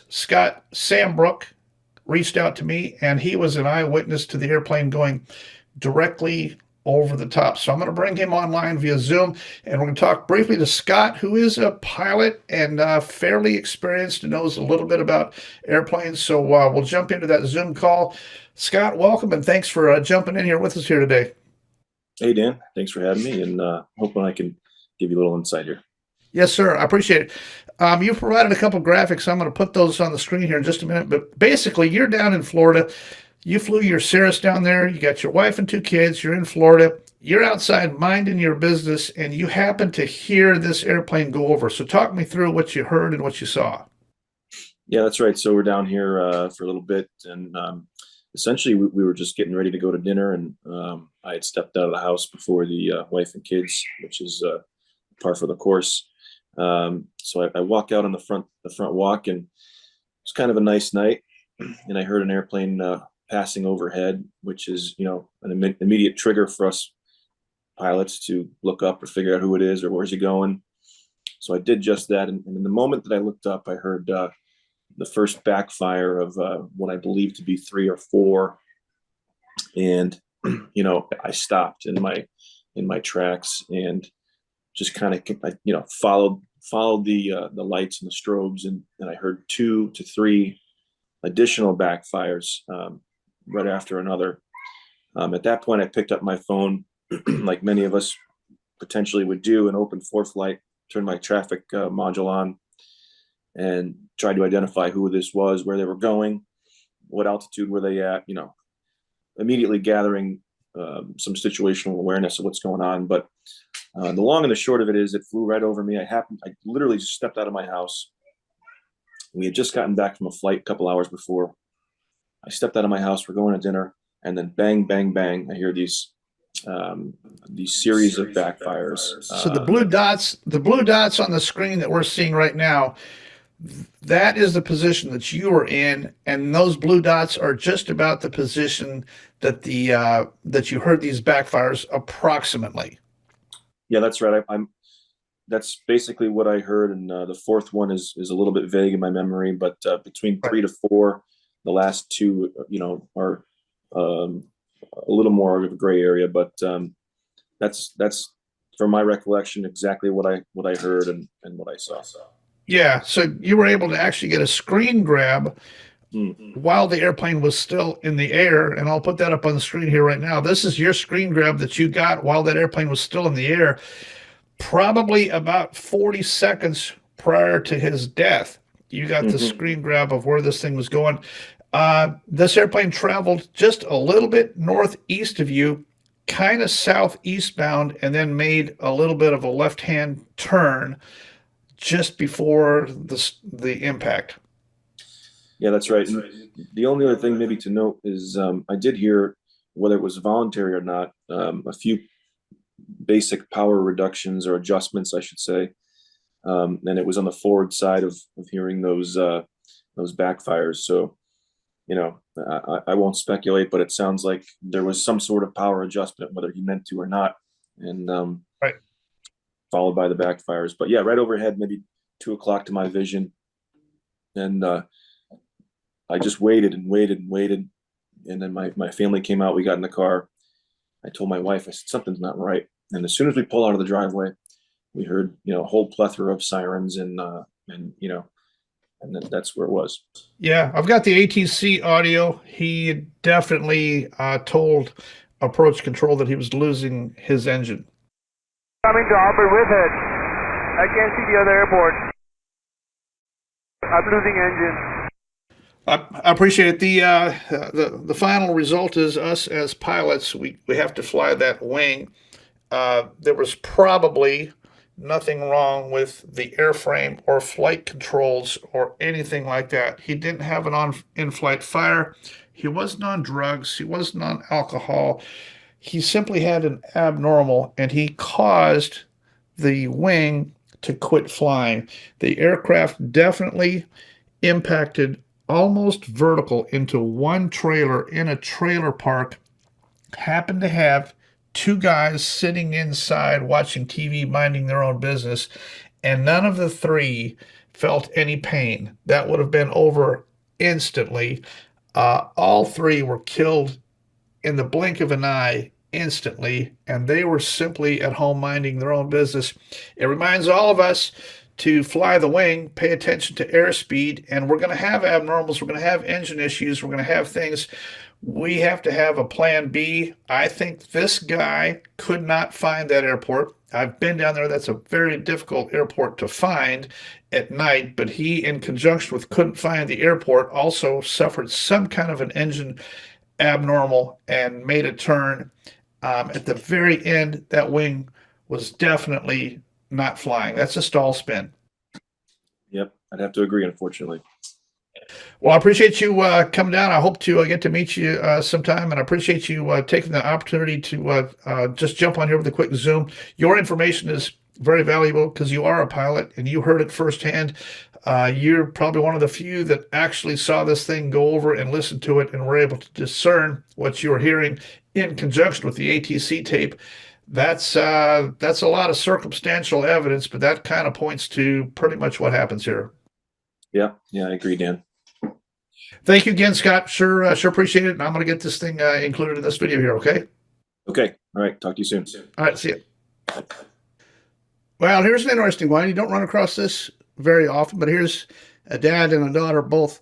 Scott, Sam Brook reached out to me, and he was an eyewitness to the airplane going directly over the top. So I'm going to bring him online via Zoom, and we're going to talk briefly to Scott, who is a pilot and fairly experienced and knows a little bit about airplanes. So we'll jump into that Zoom call. Scott, welcome, and thanks for jumping in here with us here today. Hey, Dan. Thanks for having me, and hoping I can give you a little insight here. Yes, sir. I appreciate it. You've provided a couple graphics. I'm going to put those on the screen here in just a minute. But basically, you're down in Florida. You flew your Cirrus down there. You got your wife and 2 kids. You're in Florida. You're outside minding your business, and you happen to hear this airplane go over. So talk me through what you heard and what you saw. Yeah, that's right. So we're down here for a little bit, and essentially we were just getting ready to go to dinner, and I had stepped out of the house before the wife and kids, which is par for the course. So I walk out on the front walk, and it's kind of a nice night, and I heard an airplane passing overhead, which is, an immediate trigger for us pilots to look up or figure out who it is or where's he going. So I did just that. And in the moment that I looked up, I heard the first backfire of what I believe to be 3 or 4. And, I stopped in my tracks and just kind of, followed the lights and the strobes. And I heard 2 to 3 additional backfires right after another. At that point, I picked up my phone, like many of us potentially would do, and opened ForeFlight, turned my traffic module on, and tried to identify who this was, where they were going, what altitude were they at, immediately gathering some situational awareness of what's going on. But the long and the short of it is it flew right over me. I literally just stepped out of my house. We had just gotten back from a flight a couple hours before. I stepped out of my house. We're going to dinner, and then bang, bang, bang. I hear these series of backfires. So the blue dots on the screen that we're seeing right now, that is the position that you were in, and those blue dots are just about the position that that you heard these backfires approximately. Yeah, that's right. That's basically what I heard, and the fourth one is a little bit vague in my memory, but between 3 to 4, the last two, are a little more of a gray area. But that's from my recollection exactly what I heard and what I saw. Yeah, so you were able to actually get a screen grab while the airplane was still in the air, and I'll put that up on the screen here right now. This is your screen grab that you got while that airplane was still in the air, probably about 40 seconds prior to his death. You got the screen grab of where this thing was going. This airplane traveled just a little bit northeast of you, kind of southeast bound, and then made a little bit of a left-hand turn just before the impact. Yeah, that's right. The only other thing maybe to note is I did hear, whether it was voluntary or not, a few basic power reductions or adjustments, I should say. And it was on the forward side of hearing those backfires. So, I won't speculate, but it sounds like there was some sort of power adjustment, whether he meant to or not. And right. Followed by the backfires. But yeah, right overhead, maybe 2 o'clock to my vision. And I just waited and waited and waited. And then my family came out, we got in the car. I told my wife, I said, something's not right. And as soon as we pull out of the driveway, we heard, a whole plethora of sirens and that's where it was. Yeah, I've got the ATC audio. He definitely told approach control that he was losing his engine. Coming to Albert with it. I can't see the other airport. I'm losing engine. I appreciate it. The final result is us as pilots, we have to fly that wing. There was probably nothing wrong with the airframe or flight controls or anything like that. He didn't have an in-flight fire. He wasn't on drugs. He wasn't on alcohol. He simply had an abnormal, and he caused the wing to quit flying. The aircraft definitely impacted almost vertical into one trailer in a trailer park. Happened to have 2 guys sitting inside watching TV, minding their own business, and none of the 3 felt any pain. That would have been over instantly. All 3 were killed in the blink of an eye instantly, and they were simply at home minding their own business. It reminds all of us to fly the wing, pay attention to airspeed, and we're going to have abnormals, we're going to have engine issues, we're going to have things. We have to have a plan B. I think this guy could not find that airport. I've been down there. That's a very difficult airport to find at night, but he, in conjunction with couldn't find the airport, also suffered some kind of an engine abnormal and made a turn. At the very end, that wing was definitely not flying. That's a stall spin. Yep, I'd have to agree, unfortunately. Well, I appreciate you coming down. I hope to get to meet you sometime, and I appreciate you taking the opportunity to just jump on here with a quick Zoom. Your information is very valuable because you are a pilot and you heard it firsthand. You're probably one of the few that actually saw this thing go over and listened to it and were able to discern what you were hearing in conjunction with the ATC tape. That's a lot of circumstantial evidence, but that kind of points to pretty much what happens here. Yeah, I agree, Dan. Thank you again, Scott. Sure appreciate it. And I'm going to get this thing included in this video here, okay? Okay. All right. Talk to you soon. All right. See you. Well, here's an interesting one. You don't run across this very often, but here's a dad and a daughter both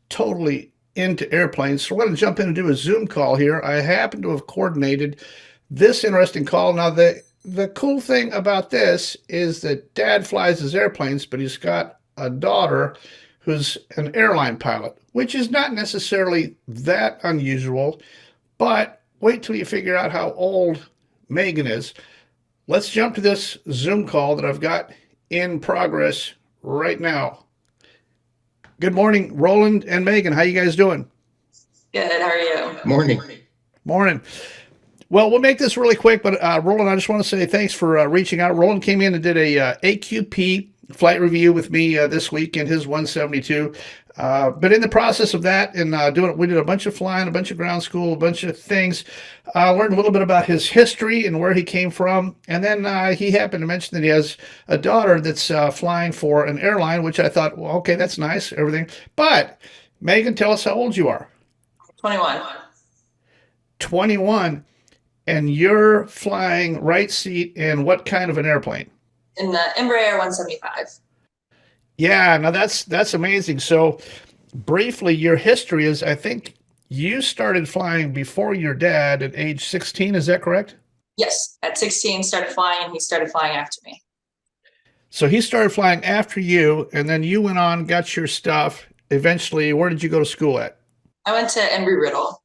totally into airplanes. So we're going to jump in and do a Zoom call here. I happen to have coordinated this interesting call. Now, the cool thing about this is that dad flies his airplanes, but he's got a daughter who's an airline pilot, which is not necessarily that unusual, but wait till you figure out how old Megan is. Let's jump to this Zoom call that I've got in progress right now. Good morning, Roland and Megan. How you guys doing? Good. How are you? Morning. Morning. Well, we'll make this really quick, but Roland, I just want to say thanks for reaching out. Roland came in and did a AQP flight review with me this week in his 172. But in the process of that and we did a bunch of flying, a bunch of ground school, a bunch of things. Learned a little bit about his history and where he came from. And then he happened to mention that he has a daughter that's flying for an airline, which I thought, well, okay, that's nice, everything. But Megan, tell us how old you are. 21. 21. And you're flying right seat in what kind of an airplane? In the Embraer 175. Yeah, now that's amazing. So briefly, your history is, I think you started flying before your dad at age 16, is that correct? Yes, at 16 started flying, and he started flying after me. So he started flying after you, and then you went on, got your stuff. Eventually, where did you go to school at? I went to Embry-Riddle.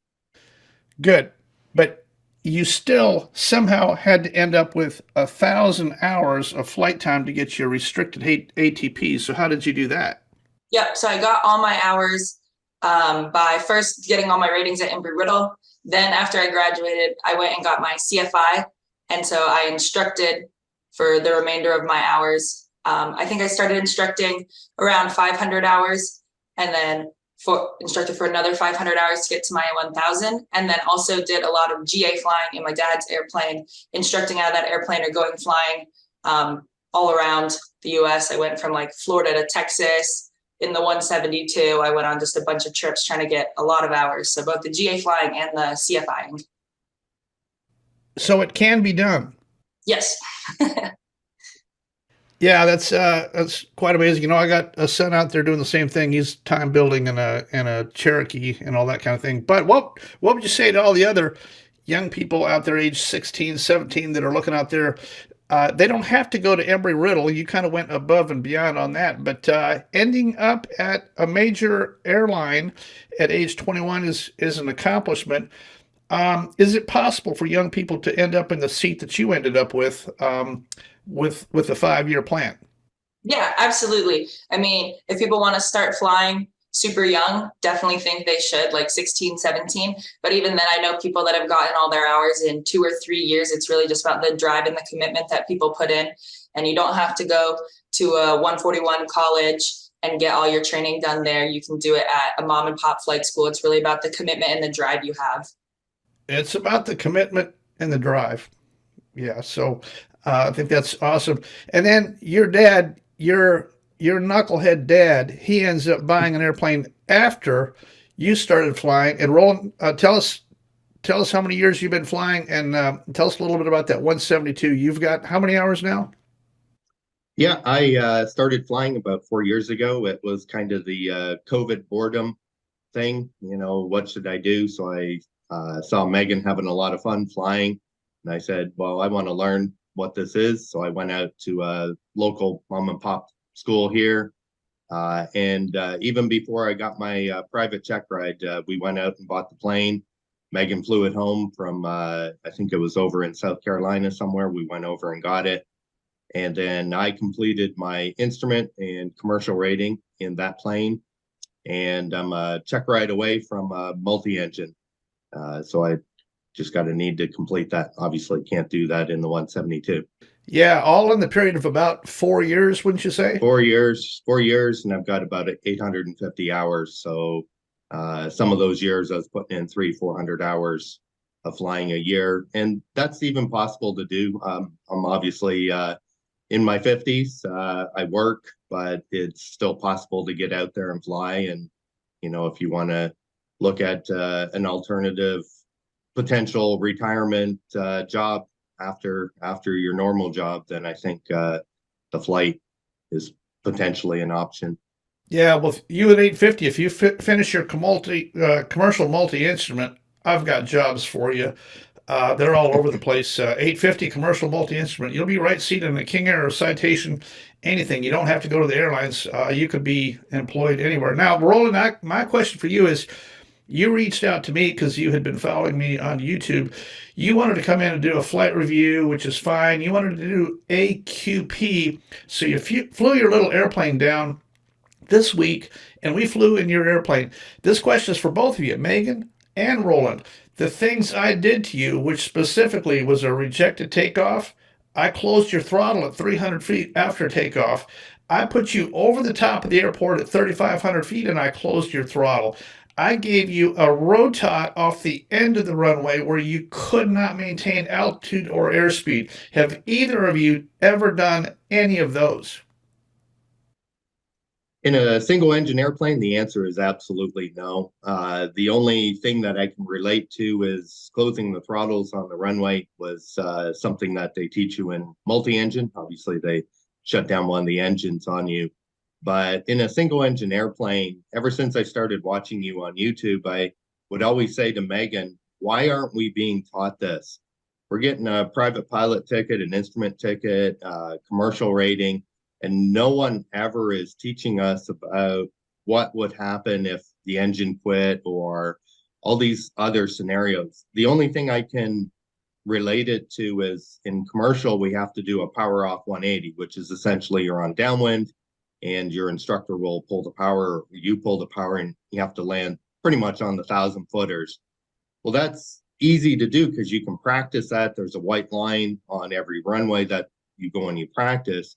Good. But you still somehow had to end up with 1,000 hours of flight time to get your restricted ATP. So how did you do that? Yep, so I got all my hours by first getting all my ratings at Embry-Riddle. Then after I graduated, I went and got my CFI. And so I instructed for the remainder of my hours. I think I started instructing around 500 hours and then instructed for another 500 hours to get to my 1,000. And then also did a lot of GA flying in my dad's airplane, instructing out of that airplane or going flying all around the US. I went from like Florida to Texas in the 172. I went on just a bunch of trips trying to get a lot of hours. So both the GA flying and the CFIing. So it can be done. Yes. Yeah, that's quite amazing. You know, I got a son out there doing the same thing. He's time building in a Cherokee and all that kind of thing. But what would you say to all the other young people out there, age 16, 17, that are looking out there? They don't have to go to Embry-Riddle. You kind of went above and beyond on that. But ending up at a major airline at age 21 is an accomplishment. Is it possible for young people to end up in the seat that you ended up with the 5-year plan? Yeah, absolutely. I mean, if people want to start flying super young, definitely think they should, like 16, 17. But even then, I know people that have gotten all their hours in 2 or 3 years. It's really just about the drive and the commitment that people put in. And you don't have to go to a 141 college and get all your training done there. You can do it at a mom and pop flight school. It's really about the commitment and the drive you have. It's about the commitment and the drive. Yeah, so I think that's awesome. And then your dad, your knucklehead dad, he ends up buying an airplane after you started flying. And Roland, tell us how many years you've been flying, and tell us a little bit about that 172. You've got how many hours now? Yeah, I started flying about 4 years ago. It was kind of the COVID boredom thing. You know, what should I do? So I saw Megan having a lot of fun flying. And I said, well, I want to learn what this is. So I went out to a local mom and pop school here. And even before I got my private check ride, we went out and bought the plane. Megan flew it home from, I think it was over in South Carolina somewhere. We went over and got it. And then I completed my instrument and commercial rating in that plane. And I'm a check ride away from a multi-engine. So I just got to need to complete that. Obviously can't do that in the 172. Yeah, all in the period of about 4 years, wouldn't you say? 4 years, and I've got about 850 hours. So some of those years I was putting in 300-400 hours of flying a year. And that's even possible to do. I'm obviously in my 50s. I work, but it's still possible to get out there and fly. And, you know, if you want to look at an alternative potential retirement job after your normal job, then I think the flight is potentially an option. Yeah, well, you at 850, if you finish your commercial multi-instrument, I've got jobs for you. They're all over the place. 850 commercial multi-instrument. You'll be right seated in a King Air or Citation, anything. You don't have to go to the airlines. You could be employed anywhere. Now, Roland, my question for you is, you reached out to me because you had been following me on YouTube. You wanted to come in and do a flight review, which is fine. You wanted to do AQP. So you flew your little airplane down this week, and we flew in your airplane. This question is for both of you, Megan and Roland. The things I did to you, which specifically was a rejected takeoff, I closed your throttle at 300 feet after takeoff. I put you over the top of the airport at 3,500 feet and I closed your throttle. I gave you a ROTOT off the end of the runway where you could not maintain altitude or airspeed. Have either of you ever done any of those? In a single engine airplane, the answer is absolutely no. The only thing that I can relate to is closing the throttles on the runway was something that they teach you in multi-engine. Obviously, they shut down one of the engines on you. But in a single engine airplane, ever since I started watching you on YouTube, I would always say to Megan, why aren't we being taught this? We're getting a private pilot ticket, an instrument ticket, commercial rating, and no one ever is teaching us about what would happen if the engine quit or all these other scenarios. The only thing I can relate it to is in commercial, we have to do a power off 180, which is essentially you're on downwind and your instructor will pull the power, you pull the power, and you have to land pretty much on the 1,000-footers. Well, that's easy to do because you can practice that. There's a white line on every runway that you go and you practice.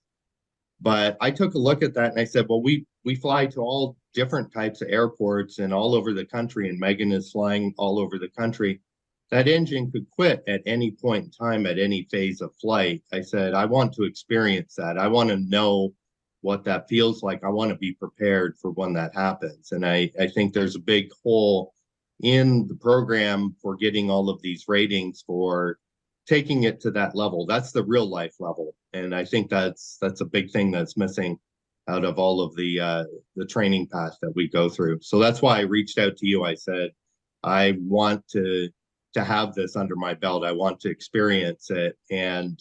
But I took a look at that and I said, well, we fly to all different types of airports and all over the country, and Megan is flying all over the country. That engine could quit at any point in time, at any phase of flight. I said, I want to experience that. I want to know what that feels like. I want to be prepared for when that happens. And I think there's a big hole in the program for getting all of these ratings, for taking it to that level. That's the real life level. And I think that's a big thing that's missing out of all of the training path that we go through. So that's why I reached out to you. I said, I want to have this under my belt. I want to experience it. And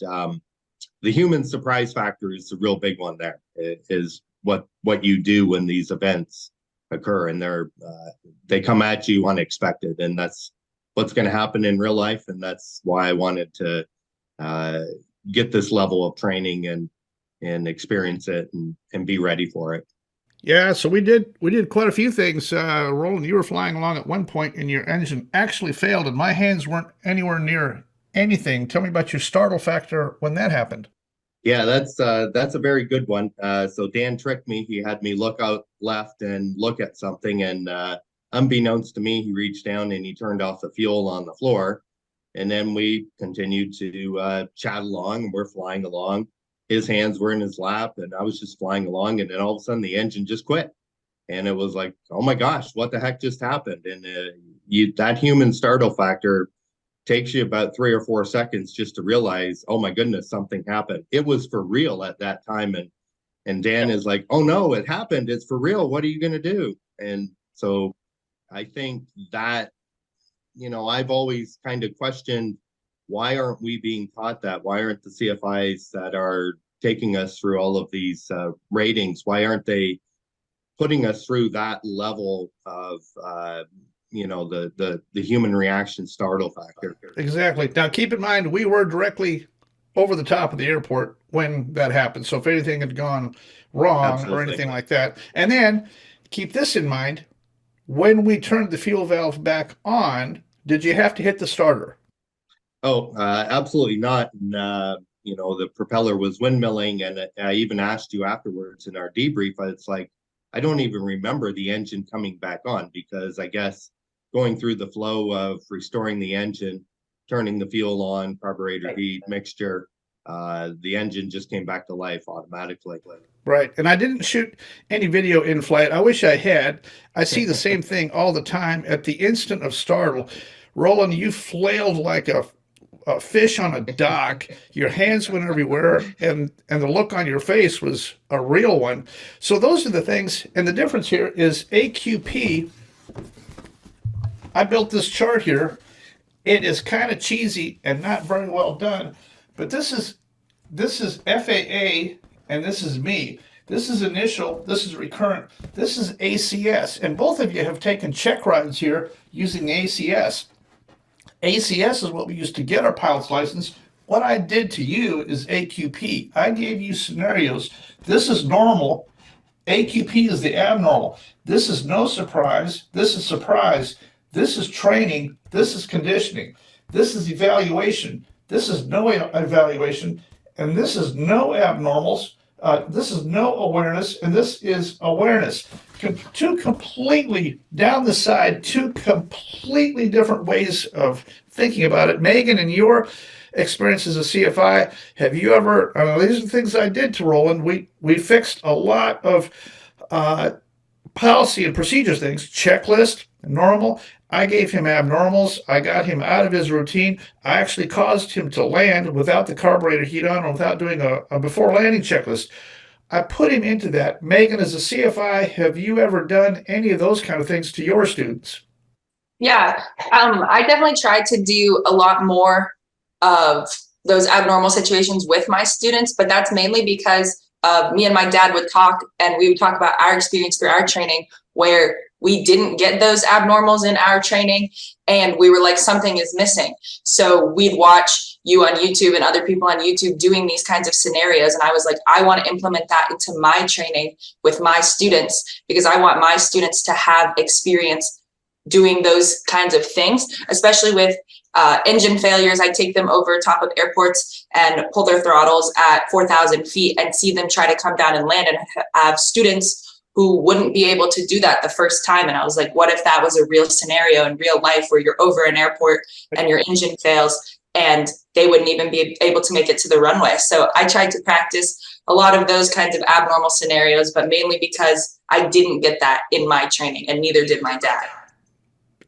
the human surprise factor is the real big one there. It is what you do when these events occur, and they come at you unexpected. And that's what's going to happen in real life. And that's why I wanted to get this level of training and experience it and be ready for it. Yeah, so we did quite a few things. Roland, you were flying along at one point and your engine actually failed and my hands weren't anywhere near anything. Tell me about your startle factor when that happened. Yeah, that's a very good one. So Dan tricked me. He had me look out left and look at something, and unbeknownst to me, he reached down and he turned off the fuel on the floor. And then we continued to chat along, and we're flying along. His hands were in his lap and I was just flying along, and then all of a sudden the engine just quit. And it was like, oh my gosh, what the heck just happened? And that human startle factor takes you about 3 or 4 seconds just to realize, oh my goodness, something happened. It was for real at that time. And Dan is like, oh no, it happened. It's for real. What are you going to do? And so I think that, I've always kind of questioned, why aren't we being taught that? Why aren't the CFIs that are taking us through all of these ratings, why aren't they putting us through that level of, the human reaction startle factor? Exactly. Now, keep in mind, we were directly over the top of the airport when that happened. So if anything had gone wrong Absolutely. or anything like that. And then keep this in mind, when we turned the fuel valve back on, did you have to hit the starter? Oh, absolutely not. And, the propeller was windmilling, and I even asked you afterwards in our debrief, it's like, I don't even remember the engine coming back on, because I guess going through the flow of restoring the engine, turning the fuel on, carburetor heat, mixture, the engine just came back to life automatically. Right. And I didn't shoot any video in flight. I wish I had. I see the same thing all the time. At the instant of startle, Roland, you flailed like a fish on a dock. Your hands went everywhere, and the look on your face was a real one. So those are the things. And the difference here is AQP. I built this chart here. It is kind of cheesy and not very well done, but this is FAA and this is me. This is initial, this is recurrent, this is ACS, and both of you have taken check rides here using ACS. ACS is what we used to get our pilot's license. What I did to you is AQP. I gave you scenarios. This is normal. AQP is the abnormal. This is no surprise. This is surprise. This is training. This is conditioning. This is evaluation. This is no evaluation. And this is no abnormals. This is no awareness, and this is awareness. Two completely down the side, two completely different ways of thinking about it. Megan, in your experience as a CFI, have you ever, these are the things I did to Roland. We fixed a lot of policy and procedure things, checklist, normal. I gave him abnormals. I got him out of his routine. I actually caused him to land without the carburetor heat on or without doing a before landing checklist. I put him into that. Megan, as a CFI, have you ever done any of those kind of things to your students? Yeah, I definitely tried to do a lot more of those abnormal situations with my students, but that's mainly because me and my dad would talk, and we would talk about our experience through our training where we didn't get those abnormals in our training, and we were like, something is missing. So we'd watch you on YouTube and other people on YouTube doing these kinds of scenarios, and I was like, I want to implement that into my training with my students, because I want my students to have experience doing those kinds of things, especially with engine failures. I take them over top of airports and pull their throttles at 4,000 feet and see them try to come down and land, and have students who wouldn't be able to do that the first time. And I was like, what if that was a real scenario in real life where you're over an airport and your engine fails and they wouldn't even be able to make it to the runway? So I tried to practice a lot of those kinds of abnormal scenarios, but mainly because I didn't get that in my training, and neither did my dad.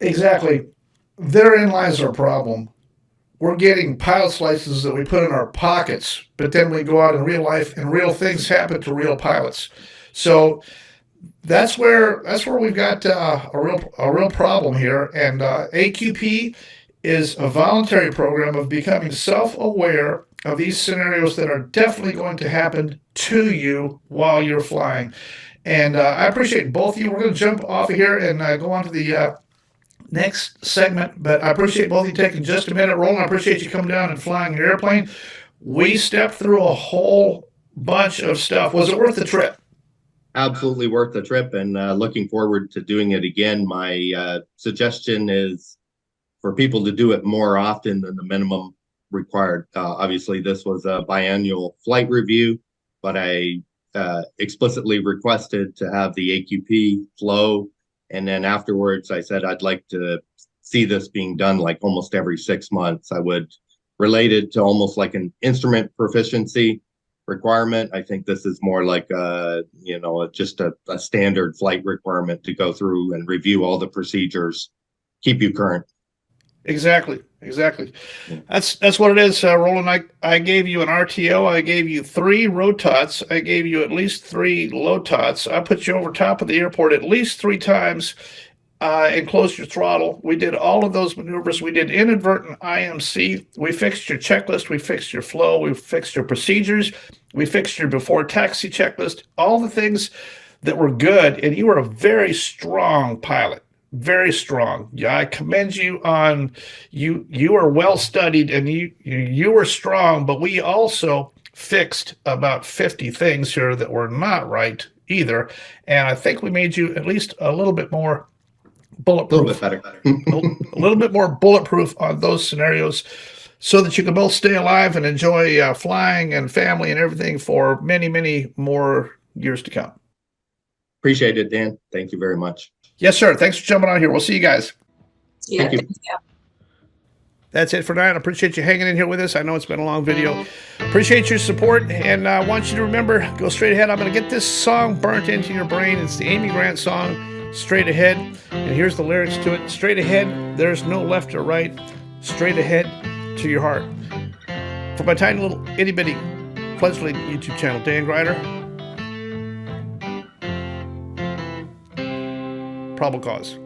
Exactly. Therein lies our problem. We're getting pilot's licenses that we put in our pockets, but then we go out in real life and real things happen to real pilots. So that's where we've got a real problem here. And AQP is a voluntary program of becoming self-aware of these scenarios that are definitely going to happen to you while you're flying. And I appreciate both of you. We're going to jump off of here and go on to the next segment, but I appreciate both of you taking just a minute. Roland, I appreciate you coming down and flying your airplane. We stepped through a whole bunch of stuff. Was it worth the trip? Absolutely worth the trip, and looking forward to doing it again. My suggestion is for people to do it more often than the minimum required. Obviously, this was a biannual flight review, but I explicitly requested to have the AQP flow. And then afterwards, I said I'd like to see this being done like almost every 6 months. I would relate it to almost like an instrument proficiency requirement. I think this is more like just a standard flight requirement to go through and review all the procedures, keep you current. Exactly. That's what it is, Roland. I gave you an RTO. I gave you 3 ROTOTs. I gave you at least 3 LOTOTs. I put you over top of the airport at least 3 times and closed your throttle. We did all of those maneuvers. We did inadvertent IMC. We fixed your checklist. We fixed your flow. We fixed your procedures. We fixed your before taxi checklist. All the things that were good. And you were a very strong pilot. Very strong. Yeah, I commend you on you. You are well studied and you were strong, but we also fixed about 50 things here that were not right either. And I think we made you at least a little bit more bulletproof. A little bit better. A little bit more bulletproof on those scenarios so that you can both stay alive and enjoy flying and family and everything for many, many more years to come. Appreciate it, Dan. Thank you very much. Yes, sir. Thanks for jumping on here. We'll see you guys. Yeah, Thank you. That's it for tonight. I appreciate you hanging in here with us. I know it's been a long video. Appreciate your support, and I want you to remember, go straight ahead. I'm going to get this song burnt into your brain. It's the Amy Grant song, Straight Ahead. And here's the lyrics to it. Straight ahead, there's no left or right. Straight ahead to your heart. For my tiny little itty-bitty fledgling YouTube channel, Dan Grider, Probable Cause.